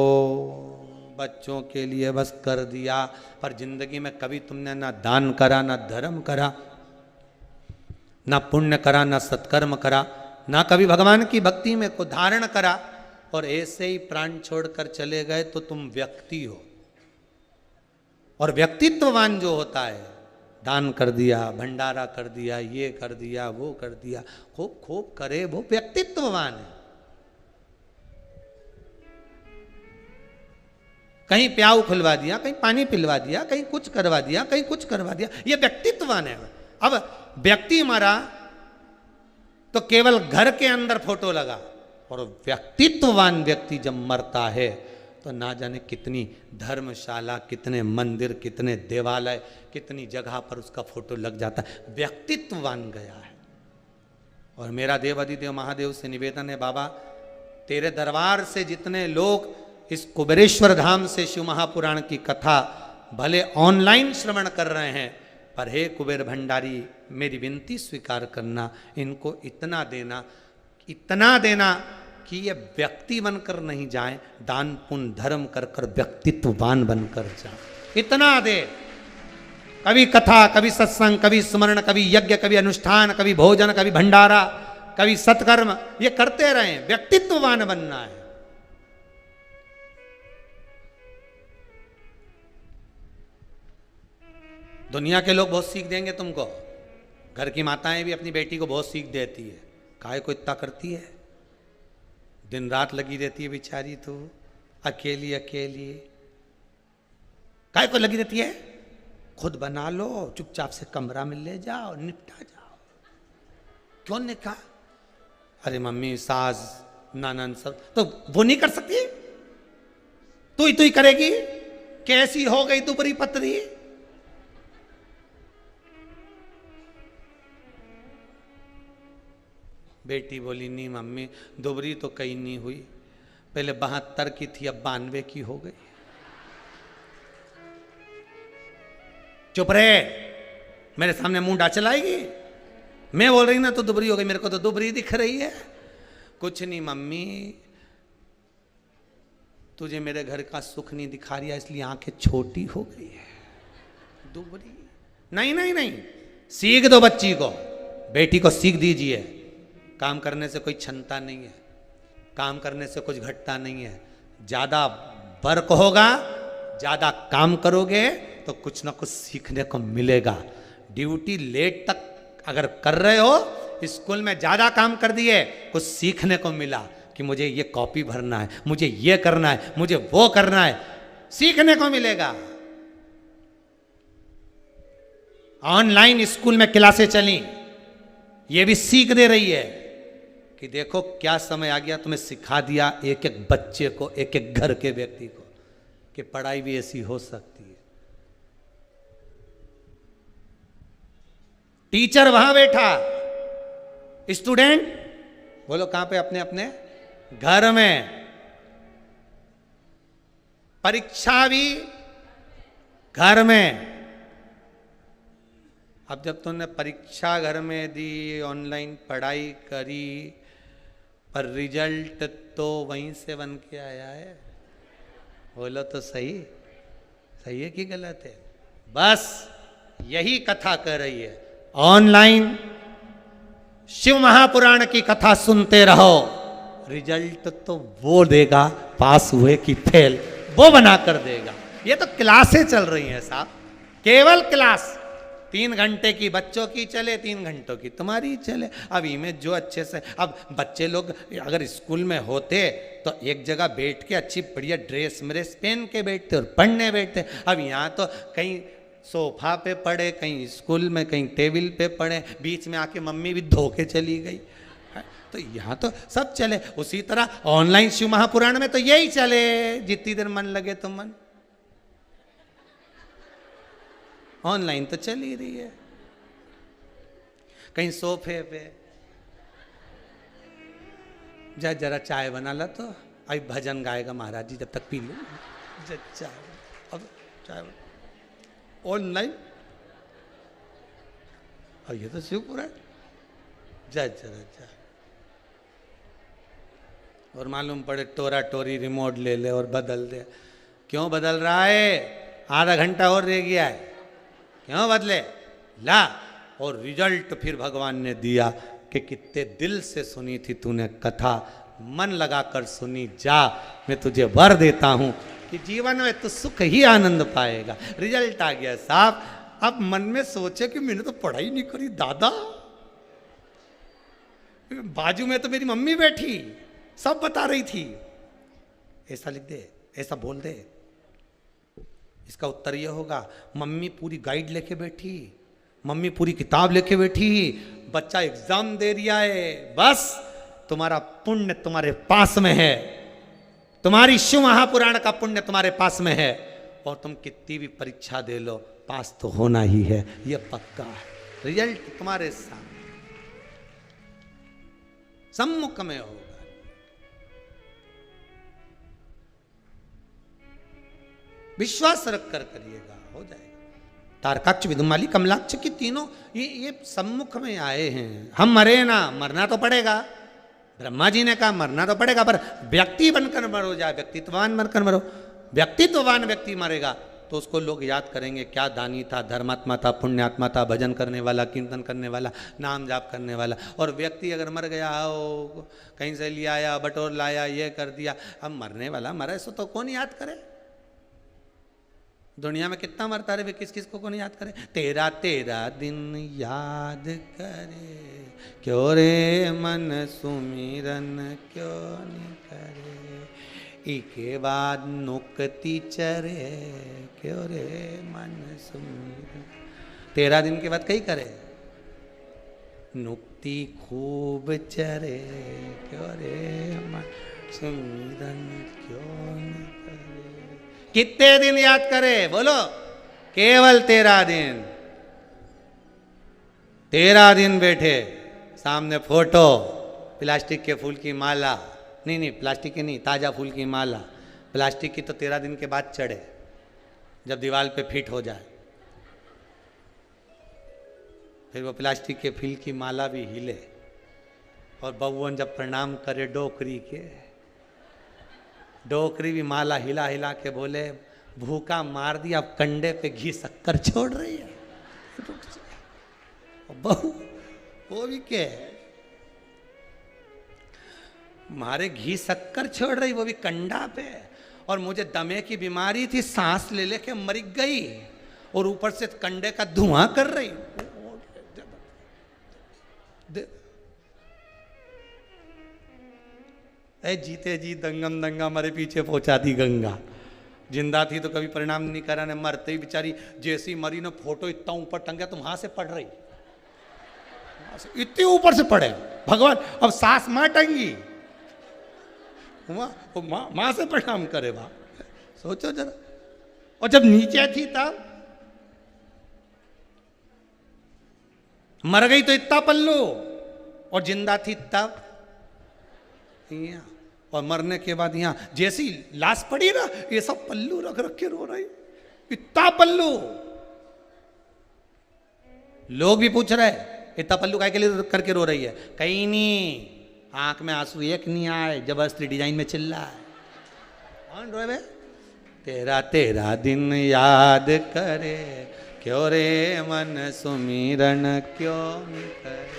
बच्चों के लिए बस कर दिया, पर जिंदगी में कभी तुमने ना दान करा, ना धर्म करा, ना पुण्य करा, ना सत्कर्म करा, ना कभी भगवान की भक्ति में को धारण करा, और ऐसे ही प्राण छोड़कर चले गए तो तुम व्यक्ति हो। और व्यक्तित्ववान जो होता है, दान कर दिया, भंडारा कर दिया, ये कर दिया, वो कर दिया, खूब खूब करे, वो व्यक्तित्ववान है। कहीं प्याऊ खुलवा दिया, कहीं पानी पिलवा दिया, कहीं कुछ करवा दिया, कहीं कुछ करवा दिया, ये व्यक्तित्ववान है। अब व्यक्ति मरा तो केवल घर के अंदर फोटो लगा, और व्यक्तित्ववान व्यक्ति जब मरता है तो ना जाने कितनी धर्मशाला, कितने मंदिर, कितने देवालय, कितनी जगह पर उसका फोटो लग जाता है। व्यक्तित्ववान गया है। और मेरा देवाधिदेव महादेव से निवेदन है, बाबा तेरे दरबार से जितने लोग इस कुबेरेश्वर धाम से शिव महापुराण की कथा भले ऑनलाइन श्रवण कर रहे हैं, पर हे कुबेर भंडारी, मेरी विनती स्वीकार करना, इनको इतना देना कि ये व्यक्ति बनकर नहीं जाए, दान पुण्य धर्म कर कर व्यक्तित्ववान बनकर जाए। इतना दे। कभी कथा, कभी सत्संग, कभी स्मरण, कभी यज्ञ, कभी अनुष्ठान, कभी भोजन, कभी भंडारा, कभी सत्कर्म, ये करते रहें। व्यक्तित्ववान बनना है। दुनिया के लोग बहुत सीख देंगे तुमको। घर की माताएं भी अपनी बेटी को बहुत सीख देती है, काहे को इतना करती है, दिन रात लगी रहती है बेचारी, तो अकेली काहे को लगी रहती है। खुद बना लो, चुपचाप से कमरा में ले जाओ, निपटा जाओ। क्यों ने कहा? अरे मम्मी, सास, ननद सब तो वो नहीं कर सकती, तू ही करेगी। कैसी हो गई तू बड़ी पतरी? बेटी बोली नहीं मम्मी, दुबरी तो कहीं नहीं हुई, पहले 72 की थी, अब 92 की हो गई। चुप रहे, मेरे सामने मुंह डा चलाएगी। मैं बोल रही ना तो दुबरी हो गई, मेरे को तो दुबरी दिख रही है। कुछ नहीं मम्मी, तुझे मेरे घर का सुख नहीं दिखा रही है, इसलिए आंखें छोटी हो गई है, दुबरी। नहीं नहीं नहीं, सीख दो बच्ची को, बेटी को सीख दीजिए। काम करने से कोई क्षमता नहीं है, काम करने से कुछ घटता नहीं है। ज्यादा वर्क होगा, ज्यादा काम करोगे तो कुछ ना कुछ सीखने को मिलेगा। ड्यूटी लेट तक अगर कर रहे हो, स्कूल में ज्यादा काम कर दिए, कुछ सीखने को मिला कि मुझे ये कॉपी भरना है, मुझे ये करना है, मुझे वो करना है, सीखने को मिलेगा। ऑनलाइन स्कूल में क्लासें चली, ये भी सीख दे रही है कि देखो क्या समय आ गया, तुम्हें सिखा दिया एक एक बच्चे को, एक एक घर के व्यक्ति को, कि पढ़ाई भी ऐसी हो सकती है। टीचर वहां बैठा, स्टूडेंट बोलो कहां पे? अपने अपने घर में। परीक्षा भी घर में। अब जब तुमने परीक्षा घर में दी, ऑनलाइन पढ़ाई करी, पर रिजल्ट तो वहीं से बन के आया है। बोलो तो सही, सही है कि गलत है? बस यही कथा कर रही है। ऑनलाइन शिव महापुराण की कथा सुनते रहो, रिजल्ट तो वो देगा, पास हुए कि फेल वो बना कर देगा। ये तो क्लासें चल रही हैं साहब, केवल क्लास। 3 घंटे की बच्चों की चले, 3 घंटों की तुम्हारी चले। अब इमेज जो अच्छे से, अब बच्चे लोग अगर स्कूल में होते तो एक जगह बैठ के अच्छी बढ़िया ड्रेस मेरेस पहन के बैठते और पढ़ने बैठते। अब यहाँ तो कहीं सोफा पे पड़े, कहीं स्कूल में, कहीं टेबल पे पड़े, बीच में आके मम्मी भी धो के चली गई। तो यहाँ तो सब चले। उसी तरह ऑनलाइन शिव महापुराण में तो यही चले, जितनी देर मन लगे तो मन। ऑनलाइन तो चल ही रही है। कहीं सोफे पे जा, जरा चाय बना ला, तो अभी भजन गाएगा महाराज जी, जब तक पी लो चाय। अब चाय ऑनलाइन, और ये तो शिवपुराण। जा जरा चाय। और मालूम पड़े टोरा टोरी रिमोट ले ले और बदल दे। क्यों बदल रहा है? आधा घंटा और रह गया है, क्यों बदले? ला। और रिजल्ट फिर भगवान ने दिया कि कितने दिल से सुनी थी तूने कथा, मन लगाकर सुनी, जा मैं तुझे वर देता हूं कि जीवन में तो सुख ही आनंद पाएगा। रिजल्ट आ गया साहब। अब मन में सोचे कि मैंने तो पढ़ाई नहीं करी दादा, बाजू में तो मेरी मम्मी बैठी सब बता रही थी। ऐसा लिख दे, ऐसा बोल दे। इसका उत्तर यह होगा, मम्मी पूरी गाइड लेके बैठी, मम्मी पूरी किताब लेके बैठी, बच्चा एग्जाम दे रिया है, बस तुम्हारा पुण्य तुम्हारे पास में है, तुम्हारी शिव महापुराण का पुण्य तुम्हारे पास में है, और तुम कितनी भी परीक्षा दे लो पास तो होना ही है, यह पक्का है। रिजल्ट तुम्हारे सामने सम्मुख में होगा। विश्वास रख कर करिएगा, हो जाएगा। तारकाक्ष, विदुमाली, कमलाक्ष की तीनों ये सम्मुख में आए हैं। हम मरे ना, मरना तो पड़ेगा। ब्रह्मा जी ने कहा मरना तो पड़ेगा, पर व्यक्ति बनकर मरो, जाए व्यक्तित्ववान बनकर मरो। व्यक्तित्ववान व्यक्ति मरेगा तो उसको लोग याद करेंगे, क्या दानी था, धर्मात्मा था, पुण्यात्मा था, भजन करने वाला, कीर्तन करने वाला, नाम जाप करने वाला। और व्यक्ति अगर मर गया हो, कहीं से लिया आया, बटोर लाया, ये कर दिया, अब मरने वाला मरा, इसको तो कौन याद करे? दुनिया में कितना मरता रहे, किस किस को कौन याद करे? तेरा तेरा दिन याद करे, क्यों रे मन सुमिरन क्यों नहीं करे। के बाद नुकती चरे क्यों रे मन सुमिरन। 13 दिन के बाद कई करे, नुक्ति खूब चरे क्यों रे मन सुमिरन क्यों न करे। कितने दिन याद करे बोलो? केवल 13 दिन। 13 दिन बैठे, सामने फोटो, प्लास्टिक के फूल की माला, नहीं प्लास्टिक की नहीं, ताजा फूल की माला। प्लास्टिक की तो 13 दिन के बाद चढ़े, जब दीवार पे फिट हो जाए। फिर वो प्लास्टिक के फूल की माला भी हिले, और बउवन जब प्रणाम करे डोकरी के, डोकरी भी माला हिला हिला के बोले भूखा मार दिया, अब कंडे पे घी शक्कर छोड़ रही है। बहू वो भी क्या है, मारे घी शक्कर छोड़ रही, वो भी कंडा पे। और मुझे दमे की बीमारी थी, सांस ले लेके मर गई, और ऊपर से कंडे का धुआं कर रही। ए जीते जी दंगम दंगा मेरे पीछे पहुंचा दी गंगा। जिंदा थी तो कभी परिणाम नहीं करा, ने मरते ही बेचारी जैसी मरी ना, फोटो इतना ऊपर टंगा तो वहां से पड़ रही, इतने ऊपर से पड़े भगवान। अब सास मां टंगी, मां से प्रणाम करे वाह, सोचो जरा। और जब नीचे थी तब मर गई तो इतना पल्लू, और जिंदा थी तब यहाँ, और मरने के बाद यहाँ जैसी लाश पड़ी ना, ये सब पल्लू रख रख के रो रही, इतना पल्लू। लोग भी पूछ रहे इतना पल्लू काय के लिए करके रो रही है? कहीं नहीं, आंख में आंसू एक नहीं आए, जबरदस्ती डिजाइन में चिल्ला है। कौन रोए? 13 दिन याद करे क्यों रे मन सुमिरन क्यों नहीं करे।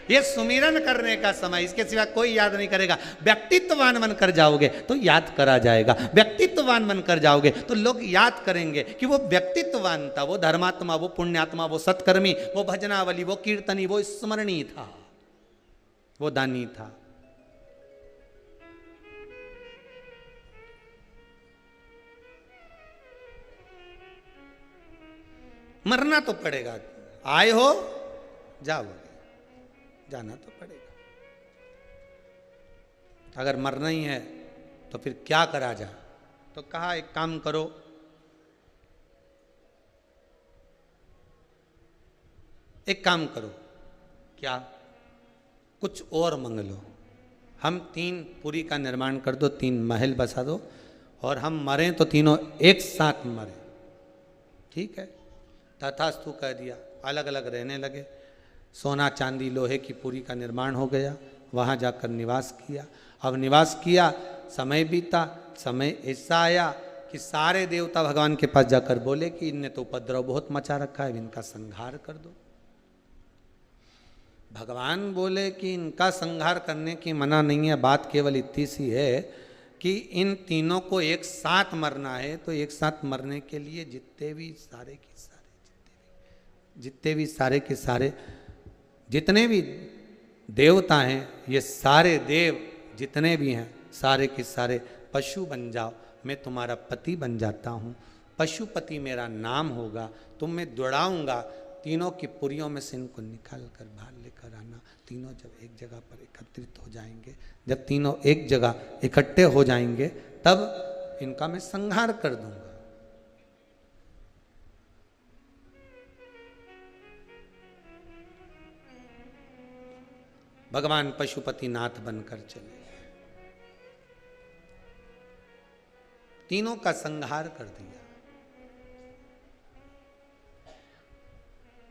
ये सुमिरन करने का समय, इसके सिवा कोई याद नहीं करेगा। व्यक्तित्ववान बनकर जाओगे तो याद करा जाएगा, व्यक्तित्ववान बनकर जाओगे तो लोग याद करेंगे कि वो व्यक्तित्ववान था, वो धर्मात्मा, वो पुण्यात्मा, वो सत्कर्मी, वो भजनावली, वो कीर्तनी, वो स्मरणी था, वो दानी था। मरना तो पड़ेगा, आए हो जाओगे, जाना तो पड़ेगा। अगर मरना ही है तो फिर क्या करा जाए? तो कहा एक काम करो, एक काम करो, क्या? कुछ और मंग लो। हम 3 पुरी का निर्माण कर दो, 3 महल बसा दो, और हम मरें तो तीनों एक साथ मरें, ठीक है? तथास्तु कह दिया। अलग अलग रहने लगे। सोना चांदी लोहे की पुरी का निर्माण हो गया, वहाँ जाकर निवास किया। अब निवास किया, समय बीता, समय ऐसा आया कि सारे देवता भगवान के पास जाकर बोले कि इनने तो उपद्रव बहुत मचा रखा है, इनका संहार कर दो। भगवान बोले कि इनका संहार करने की मना नहीं है, बात केवल इतनी सी है कि इन तीनों को एक साथ मरना है। तो एक साथ मरने के लिए जितने भी सारे के सारे जितने भी देवता हैं, ये सारे देव जितने भी हैं, सारे के सारे पशु बन जाओ, मैं तुम्हारा पति बन जाता हूँ, पशुपति मेरा नाम होगा, तुम मैं दौड़ाऊँगा, तीनों की पुरियों में से इनको निकाल कर बाहर लेकर आना। तीनों जब एक जगह पर एकत्रित हो जाएंगे, जब तीनों एक जगह इकट्ठे हो जाएंगे, तब इनका मैं संहार कर दूंगा। भगवान पशुपति नाथ बनकर चले, तीनों का संहार कर दिया।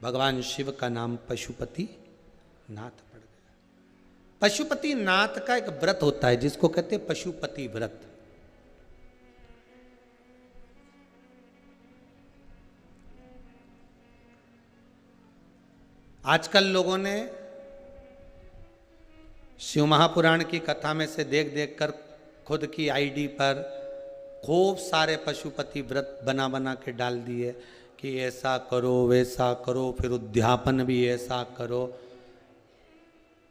भगवान शिव का नाम पशुपति नाथ पड़ गया। पशुपति नाथ का एक व्रत होता है जिसको कहते हैं पशुपति व्रत। आजकल लोगों ने शिव महापुराण की कथा में से देख देख कर खुद की आईडी पर खूब सारे पशुपति व्रत बना बना के डाल दिए कि ऐसा करो वैसा करो, फिर उद्यापन भी ऐसा करो।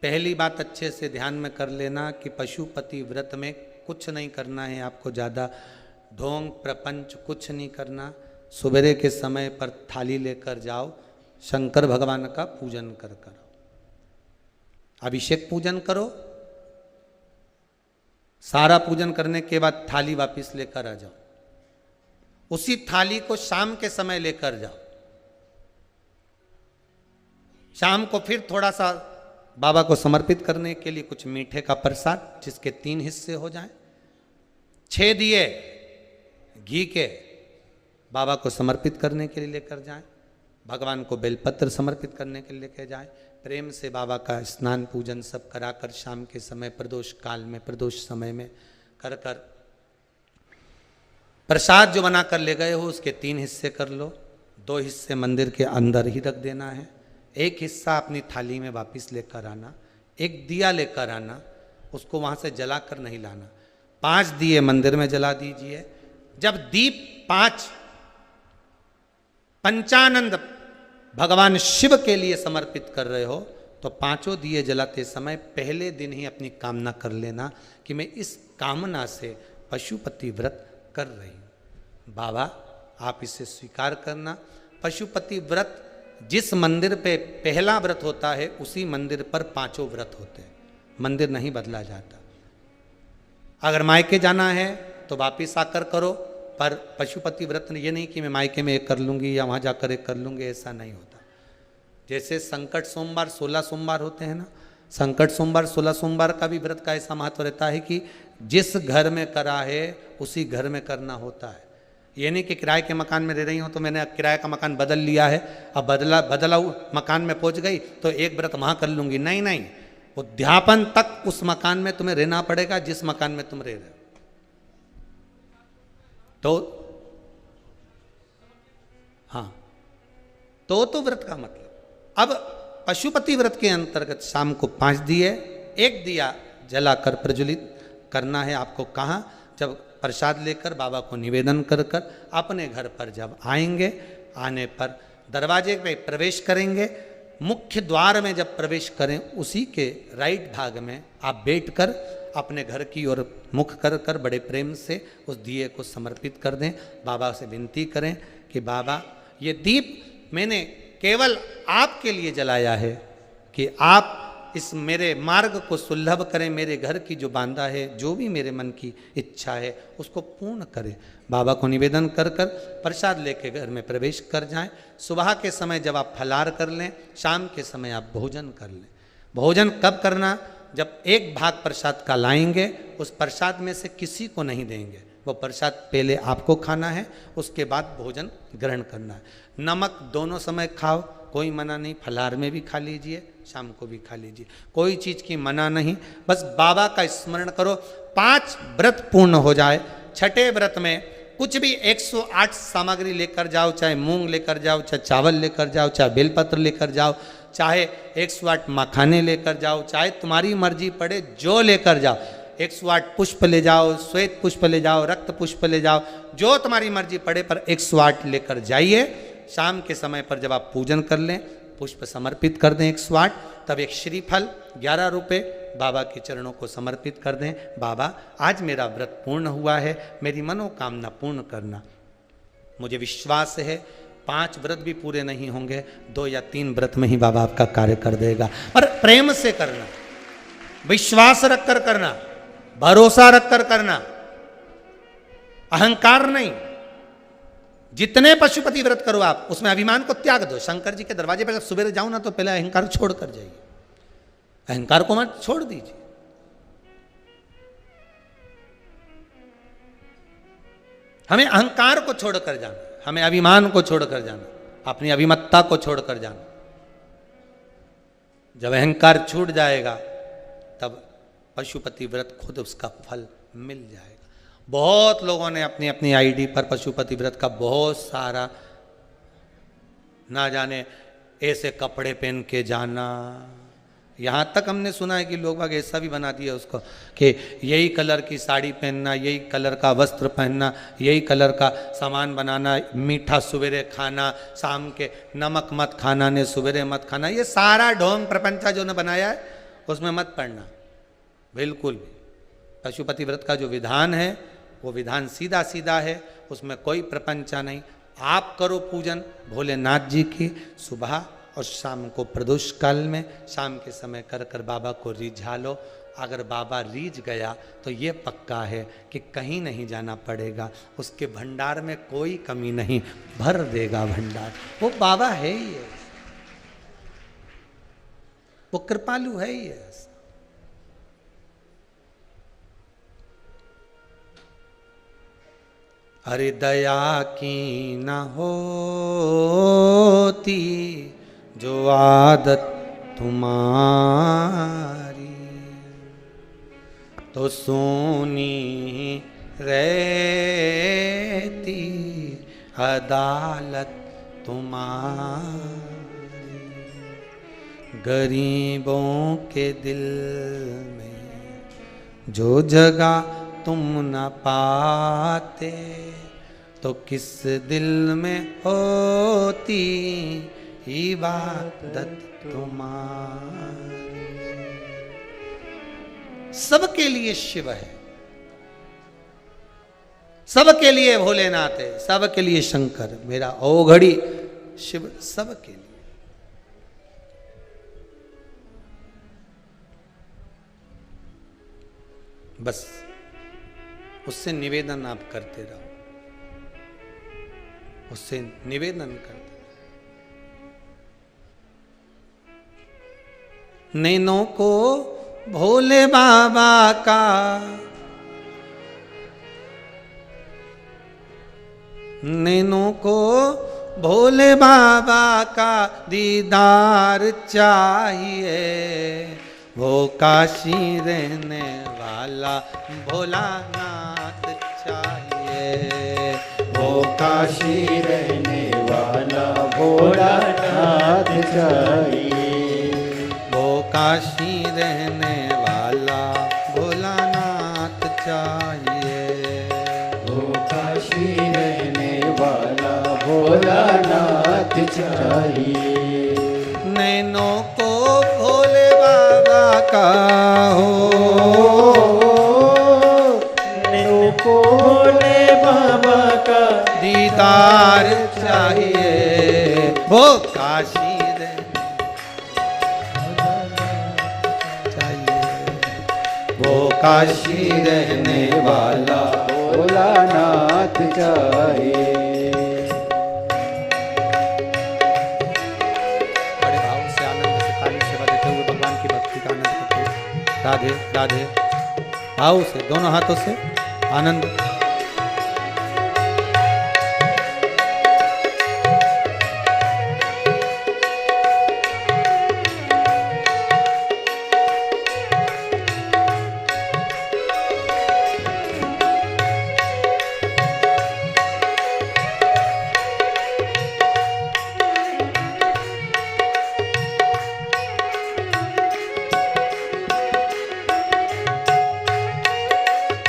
पहली बात अच्छे से ध्यान में कर लेना कि पशुपति व्रत में कुछ नहीं करना है आपको, ज़्यादा ढोंग प्रपंच कुछ नहीं करना। सवेरे के समय पर थाली लेकर जाओ, शंकर भगवान का पूजन कर करो, अभिषेक पूजन करो, सारा पूजन करने के बाद थाली वापस लेकर आ जाओ। उसी थाली को शाम के समय लेकर जाओ। शाम को फिर थोड़ा सा बाबा को समर्पित करने के लिए कुछ मीठे का प्रसाद, जिसके 3 हिस्से हो जाएं। 6 दिए घी के बाबा को समर्पित करने के लिए लेकर जाएं। भगवान को बेलपत्र समर्पित करने के लिए लेकर जाएं। प्रेम से बाबा का स्नान पूजन सब कराकर शाम के समय प्रदोष काल में, प्रदोष समय में कर कर प्रसाद जो बनाकर ले गए हो उसके 3 हिस्से कर लो। 2 हिस्से मंदिर के अंदर ही रख देना है, 1 हिस्सा अपनी थाली में वापस लेकर आना। 1 दिया लेकर आना, उसको वहाँ से जलाकर नहीं लाना। 5 दिए मंदिर में जला दीजिए। जब दीप 5 पंचानंद भगवान शिव के लिए समर्पित कर रहे हो तो 5 दिए जलाते समय पहले दिन ही अपनी कामना कर लेना कि मैं इस कामना से पशुपति व्रत कर रही हूँ। बाबा आप इसे स्वीकार करना। पशुपति व्रत जिस मंदिर पे पहला व्रत होता है उसी मंदिर पर 5 व्रत होते हैं, मंदिर नहीं बदला जाता। अगर मायके जाना है तो वापिस आकर करो, पर पशुपति व्रत ये नहीं कि मैं मायके में एक कर लूँगी या वहाँ जाकर एक कर लूँगी, ऐसा नहीं होता। जैसे संकट सोमवार 16 सोमवार होते हैं ना, संकट सोमवार 16 सोमवार का भी व्रत का ऐसा महत्व रहता है कि जिस घर में करा है उसी घर में करना होता है। ये नहीं कि किराए के मकान में रह रही हूँ तो मैंने किराए का मकान बदल लिया है, अब बदला मकान में पहुँच गई तो एक व्रत वहाँ कर लूँगी। नहीं नहीं, उद्यापन तक उस मकान में तुम्हें रहना पड़ेगा जिस मकान में तुम रह रहे हो। तो हाँ, तो व्रत का मतलब। अब पशुपति व्रत के अंतर्गत शाम को 5 दिए, 1 दिया जलाकर प्रज्वलित करना है आपको। कहाँ? जब प्रसाद लेकर बाबा को निवेदन कर कर अपने घर पर जब आएंगे, आने पर दरवाजे पे प्रवेश करेंगे। मुख्य द्वार में जब प्रवेश करें उसी के राइट भाग में आप बैठकर अपने घर की ओर मुख कर कर बड़े प्रेम से उस दिए को समर्पित कर दें। बाबा से विनती करें कि बाबा ये दीप मैंने केवल आपके लिए जलाया है कि आप इस मेरे मार्ग को सुलभ करें, मेरे घर की जो बांधा है, जो भी मेरे मन की इच्छा है उसको पूर्ण करें। बाबा को निवेदन कर कर प्रसाद लेके घर में प्रवेश कर जाएं। सुबह के समय जब आप फलाहार कर लें, शाम के समय आप भोजन कर लें। भोजन कब करना? जब 1 भाग प्रसाद का लाएंगे, उस प्रसाद में से किसी को नहीं देंगे। वो प्रसाद पहले आपको खाना है, उसके बाद भोजन ग्रहण करना है। नमक दोनों समय खाओ, कोई मना नहीं। फलाहार में भी खा लीजिए, शाम को भी खा लीजिए, कोई चीज़ की मना नहीं। बस बाबा का स्मरण करो। 5 व्रत पूर्ण हो जाए। 6ठे व्रत में कुछ भी 108 सामग्री लेकर जाओ, चाहे मूंग लेकर जाओ, चाहे चावल लेकर जाओ, चाहे बेलपत्र लेकर जाओ, चाहे 108 मखाने लेकर जाओ, चाहे तुम्हारी मर्जी पड़े जो लेकर जाओ। 108 पुष्प ले जाओ, श्वेत पुष्प ले जाओ, रक्त पुष्प ले जाओ, जो तुम्हारी मर्जी पड़े, पर 108 लेकर जाइए। शाम के समय पर जब आप पूजन कर लें, पुष्प समर्पित कर दें 108, तब एक श्रीफल 11 रुपये बाबा के चरणों को समर्पित कर दें। बाबा आज मेरा व्रत पूर्ण हुआ है, मेरी मनोकामना पूर्ण करना। मुझे विश्वास है 5 व्रत भी पूरे नहीं होंगे, 2 या 3 व्रत में ही बाबा आपका कार्य कर देगा। पर प्रेम से करना, विश्वास रख कर करना, भरोसा रख कर करना, अहंकार नहीं। जितने पशुपति व्रत करो आप, उसमें अभिमान को त्याग दो। शंकर जी के दरवाजे पर जब सुबह जाओ ना तो पहले अहंकार छोड़ कर जाइए, अहंकार को मत छोड़ दीजिए। हमें अहंकार को छोड़कर जाना, हमें अभिमान को छोड़कर जाना, अपनी अभिमत्ता को छोड़कर जाना। जब अहंकार छूट जाएगा तब पशुपति व्रत खुद उसका फल मिल जाएगा। बहुत लोगों ने अपनी अपनी आईडी पर पशुपति व्रत का बहुत सारा, ना जाने ऐसे कपड़े पहन के जाना, यहाँ तक हमने सुना है कि लोग बाग ऐसा भी बना दिया उसको कि यही कलर की साड़ी पहनना, यही कलर का वस्त्र पहनना, यही कलर का सामान बनाना, मीठा सवेरे खाना, शाम के नमक मत खाना ने सवेरे मत खाना। ये सारा ढोंग प्रपंचा जो ने बनाया है उसमें मत पड़ना बिल्कुल भी। पशुपति व्रत का जो विधान है वो विधान सीधा सीधा है, उसमें कोई प्रपंचा नहीं। आप करो पूजन भोलेनाथ जी की सुबह और शाम को प्रदोष काल में, शाम के समय कर कर बाबा को रिझा लो। अगर बाबा रीझ गया तो ये पक्का है कि कहीं नहीं जाना पड़ेगा, उसके भंडार में कोई कमी नहीं, भर देगा भंडार। वो बाबा है ही है, वो कृपालु है ही है। अरे दया की न होती जो आदत तुम्हारी, तो सोनी रहती अदालत तुम्हारी। गरीबों के दिल में जो जगह तुम न पाते, तो किस दिल में होती इबादत तुम्हारी। सबके लिए शिव है, सबके लिए भोलेनाथ है, सबके लिए शंकर, मेरा औघड़ी शिव सबके लिए। बस उससे निवेदन आप करते रहो, उससे निवेदन करते। नैनों को भोले बाबा का नैनों को भोले बाबा का दीदार चाहिए, वो काशी रहने वाला भोलानाथ चाहिए, वो काशी रहने वाला भोलानाथ चाहिए, वो काशी रहने वाला भोलानाथ चाहिए, वो काशी रहने वाला भोलानाथ चाहिए। नैनों को भोले बाबा का हो, नैनों को भोले बाबा का दीदार चाहिए, वो काशी वो काशी रहने वाला भोलानाथ चाहिए। बड़े भाव से आनंद से ताली सेवा देते हुए भगवान की भक्ति का आनंद करते हुए राधे राधे भाव से दोनों हाथों से आनंद।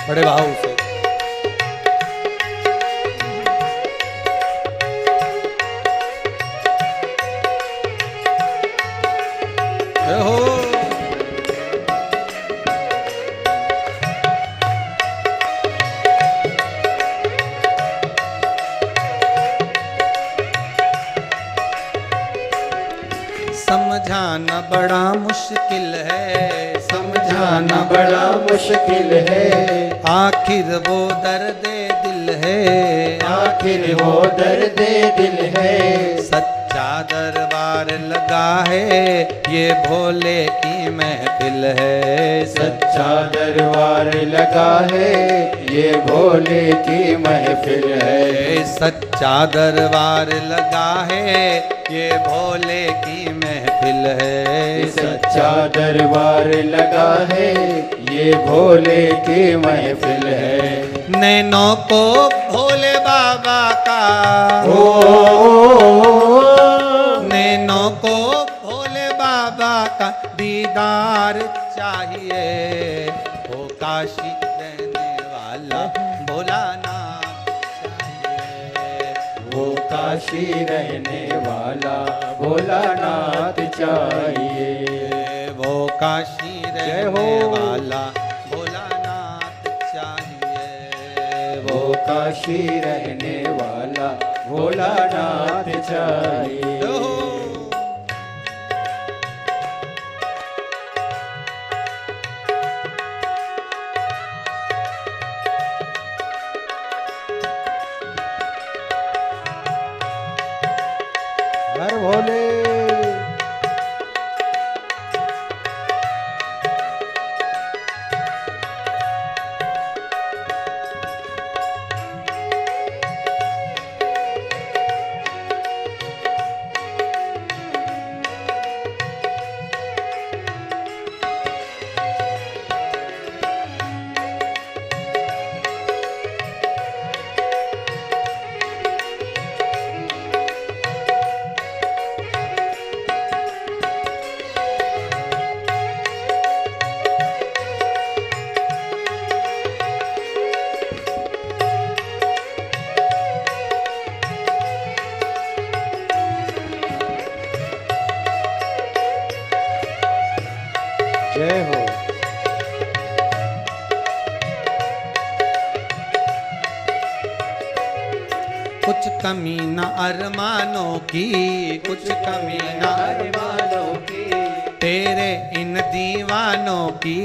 बड़े भाव से जय हो। समझाना बड़ा मुश्किल है, समझाना बड़ा मुश्किल है, आखिर वो दर्द दिल है, आखिर वो दर्द दिल है। सच्चा दरबार लगा है, ये भोले की महफिल है, सच्चा दरबार लगा है, ये भोले की महफिल है, सच्चा दरबार लगा है, ये भोले की महफिल है, सच्चा दरबार लगा है, ये भोले की महफिल है। नैनों को भोले बाबा का ओ नैनों को भोले बाबा का दीदार चाहिए, वो काशी रहने वाला भोलानाथ चाहिए, वो काशी रहने वाला भोलानाथ चाहिए, वो काशी रहने वाला भोलानाथ काशी रहने वाला भोलानाथ चाहिए। हर भोले जय हो। कुछ कमी न अरमानों की, कुछ कमी न अरमानों की, तेरे इन दीवानों की,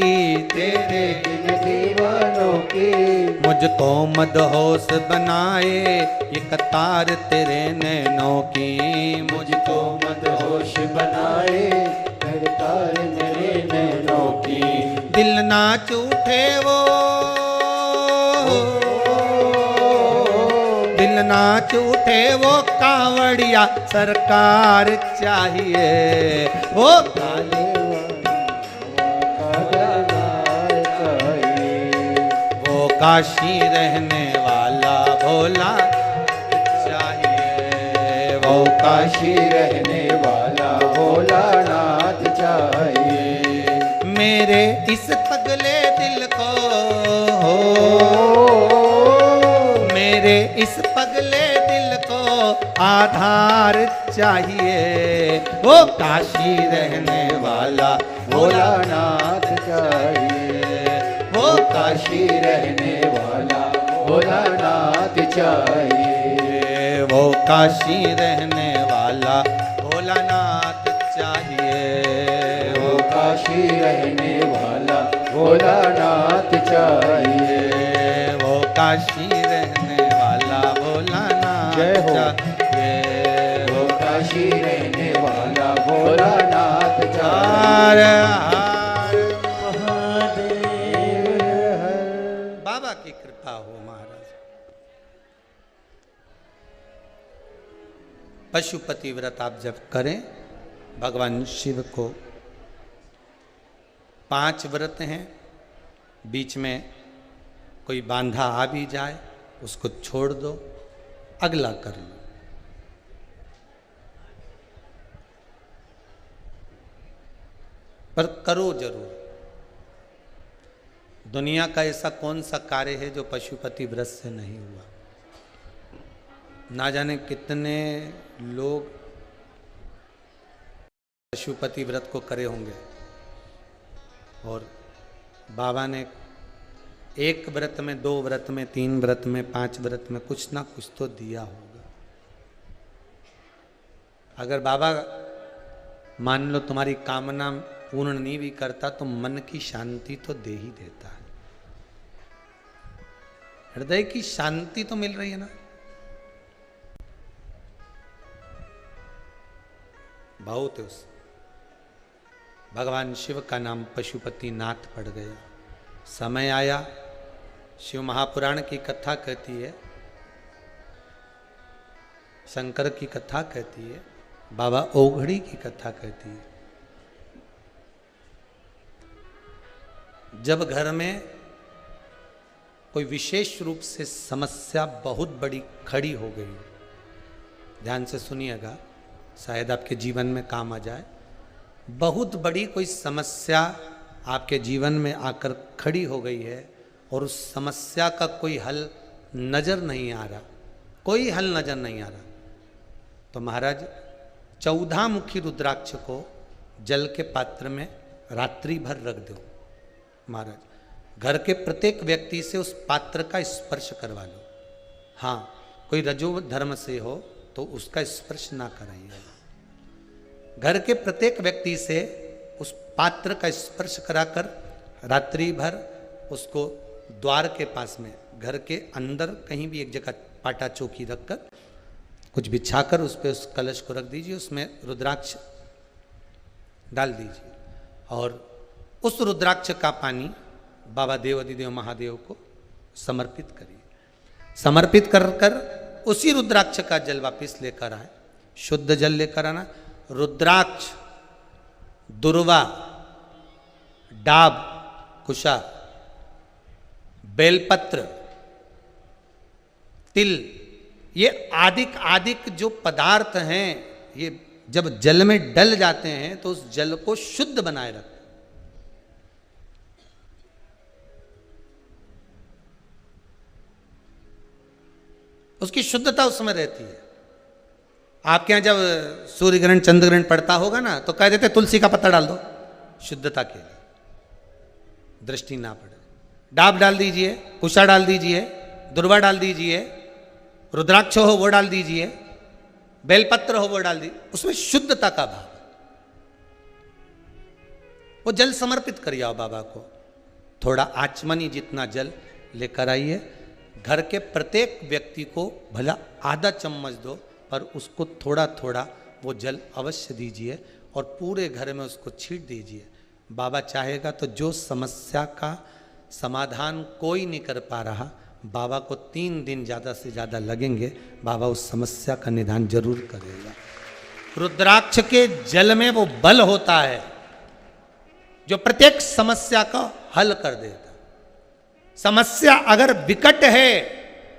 तेरे इन दीवानों की। मुझको मदहोश बनाए ये कतार तेरे नैनों की, मुझको मदहोश बनाए करतार मेरे नैनों की। दिल ना चूठे वो, दिल ना चूठे वो कांवड़िया सरकार चाहिए, वो काले वो काशी रहने वाला भोला चाहिए, वो काशी रहने वाला भोलानाथ चाहिए। मेरे इस पगले दिल को, मेरे इस पगले दिल को आधार चाहिए, वो काशी रहने वाला भोलानाथ चाहिए। वो काशी रहने वाला भोलानाथ चाहिए। वो काशी रहने वाला भोलानाथ चाहिए, वो काशी रहने वाला भोलानाथ चाहिए। वो काशी रहने वाला भोलानाथ जय हो। चाहिए, वो काशी रहने वाला भोलानाथ हर चाहिए। हर महादेव हर। बाबा की कृपा हो महाराज। पशुपति व्रत आप जब करें, भगवान शिव को 5 व्रत हैं, बीच में कोई बांधा आ भी जाए उसको छोड़ दो, अगला कर लो। पर करो जरूर। दुनिया का ऐसा कौन सा कार्य है जो पशुपति व्रत से नहीं हुआ। ना जाने कितने लोग पशुपति व्रत को करे होंगे, और बाबा ने 1 व्रत में, 2 व्रत में, 3 व्रत में, 5 व्रत में कुछ ना कुछ तो दिया होगा। अगर बाबा मान लो तुम्हारी कामना पूर्ण नहीं भी करता तो मन की शांति तो दे ही देता है। हृदय की शांति तो मिल रही है ना। बहुत है उस भगवान शिव का नाम पशुपति नाथ पड़ गया। समय आया, शिव महापुराण की कथा कहती है, शंकर की कथा कहती है, बाबा ओघड़ी की कथा कहती है। जब घर में कोई विशेष रूप से समस्या बहुत बड़ी खड़ी हो गई, ध्यान से सुनिएगा, शायद आपके जीवन में काम आ जाए। बहुत बड़ी कोई समस्या आपके जीवन में आकर खड़ी हो गई है और उस समस्या का कोई हल नजर नहीं आ रहा, कोई हल नजर नहीं आ रहा, तो महाराज 14 मुखी रुद्राक्ष को जल के पात्र में रात्रि भर रख दो। महाराज घर के प्रत्येक व्यक्ति से उस पात्र का स्पर्श करवा लो, हाँ, कोई रजो धर्म से हो तो उसका स्पर्श ना कराइए। घर के प्रत्येक व्यक्ति से उस पात्र का स्पर्श कराकर रात्रि भर उसको द्वार के पास में, घर के अंदर कहीं भी एक जगह पाटा चौकी रखकर कुछ बिछाकर उस पर उस कलश को रख दीजिए, उसमें रुद्राक्ष डाल दीजिए और उस रुद्राक्ष का पानी बाबा देव अधिदेव महादेव को समर्पित करिए। समर्पित कर कर उसी रुद्राक्ष का जल वापिस लेकर आए, शुद्ध जल लेकर आना। रुद्राक्ष, दुर्वा, डाब, कुशा, बेलपत्र, तिल, ये आदिक आदिक जो पदार्थ हैं, ये जब जल में डल जाते हैं तो उस जल को शुद्ध बनाए रखते। उसकी शुद्धता उसमें रहती है। आपके यहां जब सूर्य ग्रहण चंद्र ग्रहण पड़ता होगा ना तो कह देते तुलसी का पत्ता डाल दो, शुद्धता के लिए, दृष्टि ना पड़े। डाब डाल दीजिए, कुशा डाल दीजिए, दुर्वा डाल दीजिए, रुद्राक्ष हो वो डाल दीजिए, बेलपत्र हो वो डाल दीजिए, उसमें शुद्धता का भाव। वो जल समर्पित करिए आओ बाबा को। थोड़ा आचमनी जितना जल लेकर आइए। घर के प्रत्येक व्यक्ति को भला आधा चम्मच दो, पर उसको थोड़ा थोड़ा वो जल अवश्य दीजिए और पूरे घर में उसको छींट दीजिए। बाबा चाहेगा तो जो समस्या का समाधान कोई नहीं कर पा रहा, बाबा को 3 दिन ज़्यादा से ज़्यादा लगेंगे, बाबा उस समस्या का निदान जरूर करेगा। रुद्राक्ष के जल में वो बल होता है जो प्रत्येक समस्या का हल कर देता। समस्या अगर विकट है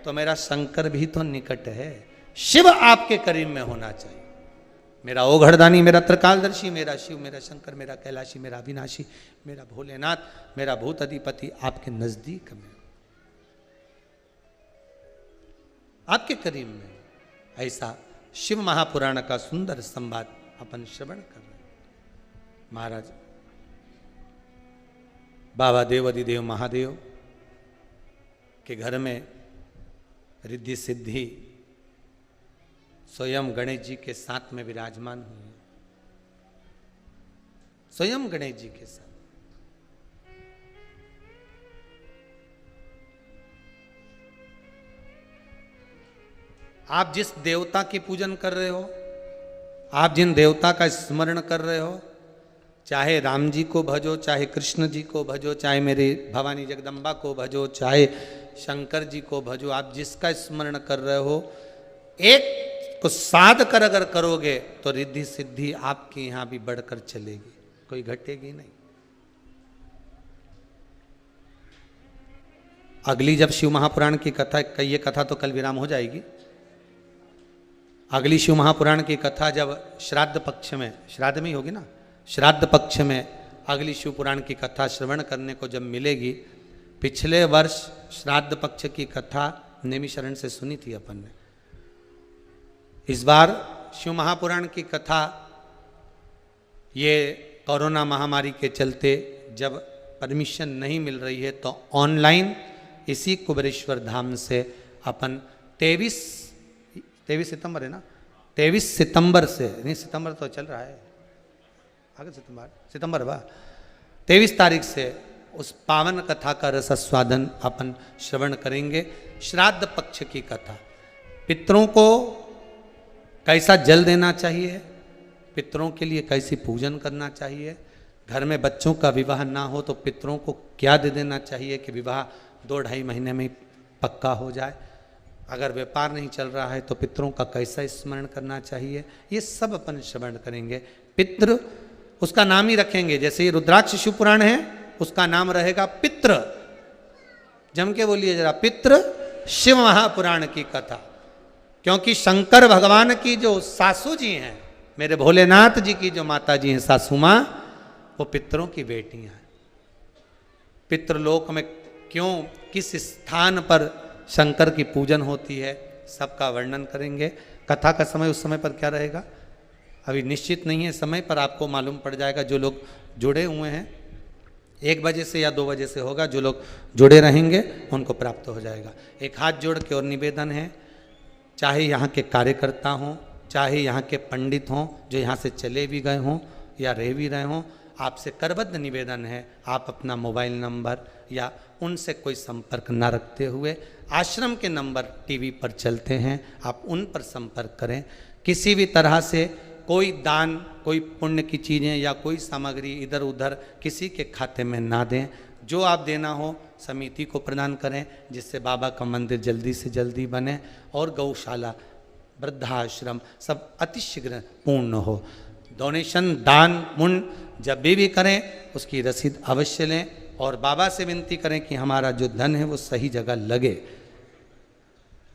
तो मेरा शंकर भी तो निकट है। शिव आपके करीब में होना चाहिए। मेरा ओघड़दानी, मेरा त्रिकालदर्शी, मेरा शिव, मेरा शंकर, मेरा कैलाशी, मेरा अविनाशी, मेरा भोलेनाथ, मेरा भूत अधिपति आपके नजदीक में, आपके करीब में। ऐसा शिव महापुराण का सुंदर संवाद अपन श्रवण कर रहे। महाराज बाबा देव अधिदेव महादेव के घर में रिद्धि सिद्धि स्वयं गणेश जी के साथ में विराजमान हुए। स्वयं गणेश जी के साथ। आप जिस देवता की पूजन कर रहे हो, आप जिन देवता का स्मरण कर रहे हो, चाहे राम जी को भजो, चाहे कृष्ण जी को भजो, चाहे मेरी भवानी जगदम्बा को भजो, चाहे शंकर जी को भजो, आप जिसका स्मरण कर रहे हो, एक को साध कर अगर करोगे तो रिद्धि सिद्धि आपके यहां भी बढ़कर चलेगी, कोई घटेगी नहीं। अगली जब शिव महापुराण की कथा, ये कथा तो कल विराम हो जाएगी। अगली शिव महापुराण की कथा जब श्राद्ध पक्ष में, श्राद्ध में ही होगी ना, श्राद्ध पक्ष में अगली शिव पुराण की कथा श्रवण करने को जब मिलेगी। पिछले वर्ष श्राद्ध पक्ष की कथा नेमिशरण से सुनी थी अपन ने। इस बार शिव महापुराण की कथा ये कोरोना महामारी के चलते जब परमिशन नहीं मिल रही है तो ऑनलाइन इसी कुबेरेश्वर धाम से अपन 23 सितंबर है ना, 23 सितंबर से, नहीं सितंबर तो चल रहा है, आगे सितंबर वाह, 23 तारीख से उस पावन कथा का रसास्वादन अपन श्रवण करेंगे। श्राद्ध पक्ष की कथा, पितरों को कैसा जल देना चाहिए, पितरों के लिए कैसी पूजन करना चाहिए, घर में बच्चों का विवाह ना हो तो पितरों को क्या दे देना चाहिए कि विवाह 2-2.5 महीने में पक्का हो जाए, अगर व्यापार नहीं चल रहा है तो पितरों का कैसा स्मरण करना चाहिए, ये सब अपन श्रवण करेंगे। पितृ उसका नाम ही रखेंगे, जैसे ये रुद्राक्ष शिव पुराण है उसका नाम रहेगा पितृ। जम के बोलिए जरा, पितृ शिव महापुराण की कथा। क्योंकि शंकर भगवान की जो सासू जी हैं, मेरे भोलेनाथ जी की जो माता जी हैं सासू माँ, वो पितरों की बेटियां हैं। पितृलोक में क्यों, किस स्थान पर शंकर की पूजन होती है, सबका वर्णन करेंगे। कथा का समय उस समय पर क्या रहेगा अभी निश्चित नहीं है समय, पर आपको मालूम पड़ जाएगा। जो लोग जुड़े हुए हैं 1 बजे से या 2 बजे से होगा। जो लोग जुड़े रहेंगे उनको प्राप्त हो जाएगा। एक हाथ जोड़ के और निवेदन है, चाहे यहाँ के कार्यकर्ता हों, चाहे यहाँ के पंडित हों जो यहाँ से चले भी गए हों या रह भी रहे हों, आपसे करबद्ध निवेदन है, आप अपना मोबाइल नंबर या उनसे कोई संपर्क न रखते हुए आश्रम के नंबर टीवी पर चलते हैं, आप उन पर संपर्क करें। किसी भी तरह से कोई दान, कोई पुण्य की चीज़ें या कोई सामग्री इधर उधर किसी के खाते में ना दें। जो आप देना हो समिति को प्रदान करें, जिससे बाबा का मंदिर जल्दी से जल्दी बने और गौशाला, वृद्धाश्रम सब अतिशीघ्र पूर्ण हो। डोनेशन, दान, पुण्य जब भी करें उसकी रसीद अवश्य लें और बाबा से विनती करें कि हमारा जो धन है वो सही जगह लगे।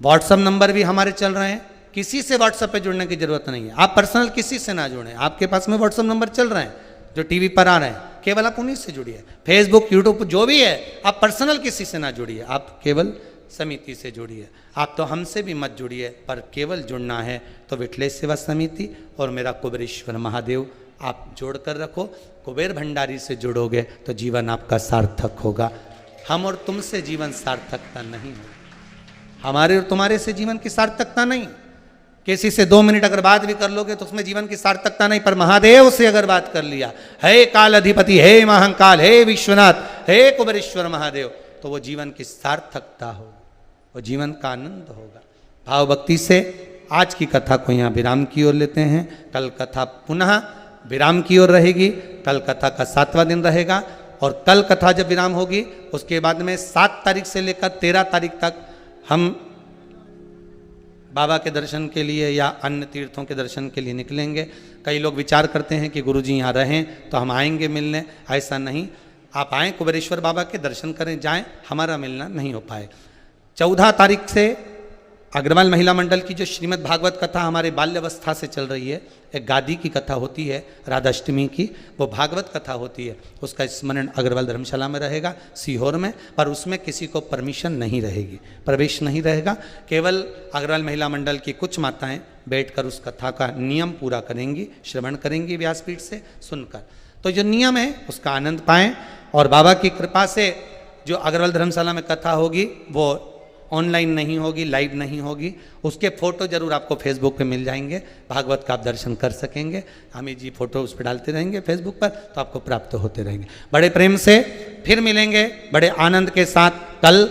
व्हाट्सएप नंबर भी हमारे चल रहे हैं, किसी से व्हाट्सएप पे जुड़ने की जरूरत नहीं है। आप पर्सनल किसी से ना जुड़ें, आपके पास में व्हाट्सएप नंबर चल रहे हैं जो टीवी पर आ रहे हैं, केवल आप उन्हीं से जुड़िए। फेसबुक, यूट्यूब जो भी है, आप पर्सनल किसी से ना जुड़िए, आप केवल समिति से जुड़िए। आप तो हमसे भी मत जुड़िए, पर केवल जुड़ना है तो विठलेश सेवा समिति और मेरा कुबेरेश्वर महादेव आप जोड़ कर रखो। कुबेर भंडारी से जुड़ोगे तो जीवन आपका सार्थक होगा। हम और तुमसे जीवन सार्थकता नहीं होगी, हमारे और तुम्हारे से जीवन की सार्थकता नहीं। किसी से 2 मिनट अगर बात भी कर लोगे तो उसमें जीवन की सार्थकता नहीं, पर महादेव से अगर बात कर लिया, हे काल अधिपति, हे महाकाल, हे विश्वनाथ, हे कुबेरेश्वर महादेव, तो वो जीवन की सार्थकता होगी, वो जीवन का आनंद होगा। भाव भक्ति से आज की कथा को यहाँ विराम की ओर लेते हैं। कल कथा पुनः विराम की ओर रहेगी। कल कथा का 7वां दिन रहेगा और कल कथा जब विराम होगी उसके बाद में 7 तारीख से लेकर 13 तारीख तक हम बाबा के दर्शन के लिए या अन्य तीर्थों के दर्शन के लिए निकलेंगे। कई लोग विचार करते हैं कि गुरुजी यहाँ रहें तो हम आएंगे मिलने, ऐसा नहीं। आप आएँ, कुबेरेश्वर बाबा के दर्शन करें, जाएं, हमारा मिलना नहीं हो पाए। 14 तारीख से अग्रवाल महिला मंडल की जो श्रीमद् भागवत कथा हमारे बाल्यावस्था से चल रही है, एक गादी की कथा होती है राधाष्टमी की, वो भागवत कथा होती है, उसका स्मरण अग्रवाल धर्मशाला में रहेगा सीहोर में, पर उसमें किसी को परमिशन नहीं रहेगी, प्रवेश नहीं रहेगा। केवल अग्रवाल महिला मंडल की कुछ माताएं बैठकर उस कथा का नियम पूरा करेंगी, श्रवण करेंगी व्यासपीठ से सुनकर। तो जो नियम है उसका आनंद पाएं और बाबा की कृपा से जो अग्रवाल धर्मशाला में कथा होगी वो ऑनलाइन नहीं होगी, लाइव नहीं होगी, उसके फोटो जरूर आपको फेसबुक पे मिल जाएंगे, भागवत का आप दर्शन कर सकेंगे। हमें जी फोटो उस पर डालते रहेंगे फेसबुक पर, तो आपको प्राप्त होते रहेंगे। बड़े प्रेम से फिर मिलेंगे बड़े आनंद के साथ कल।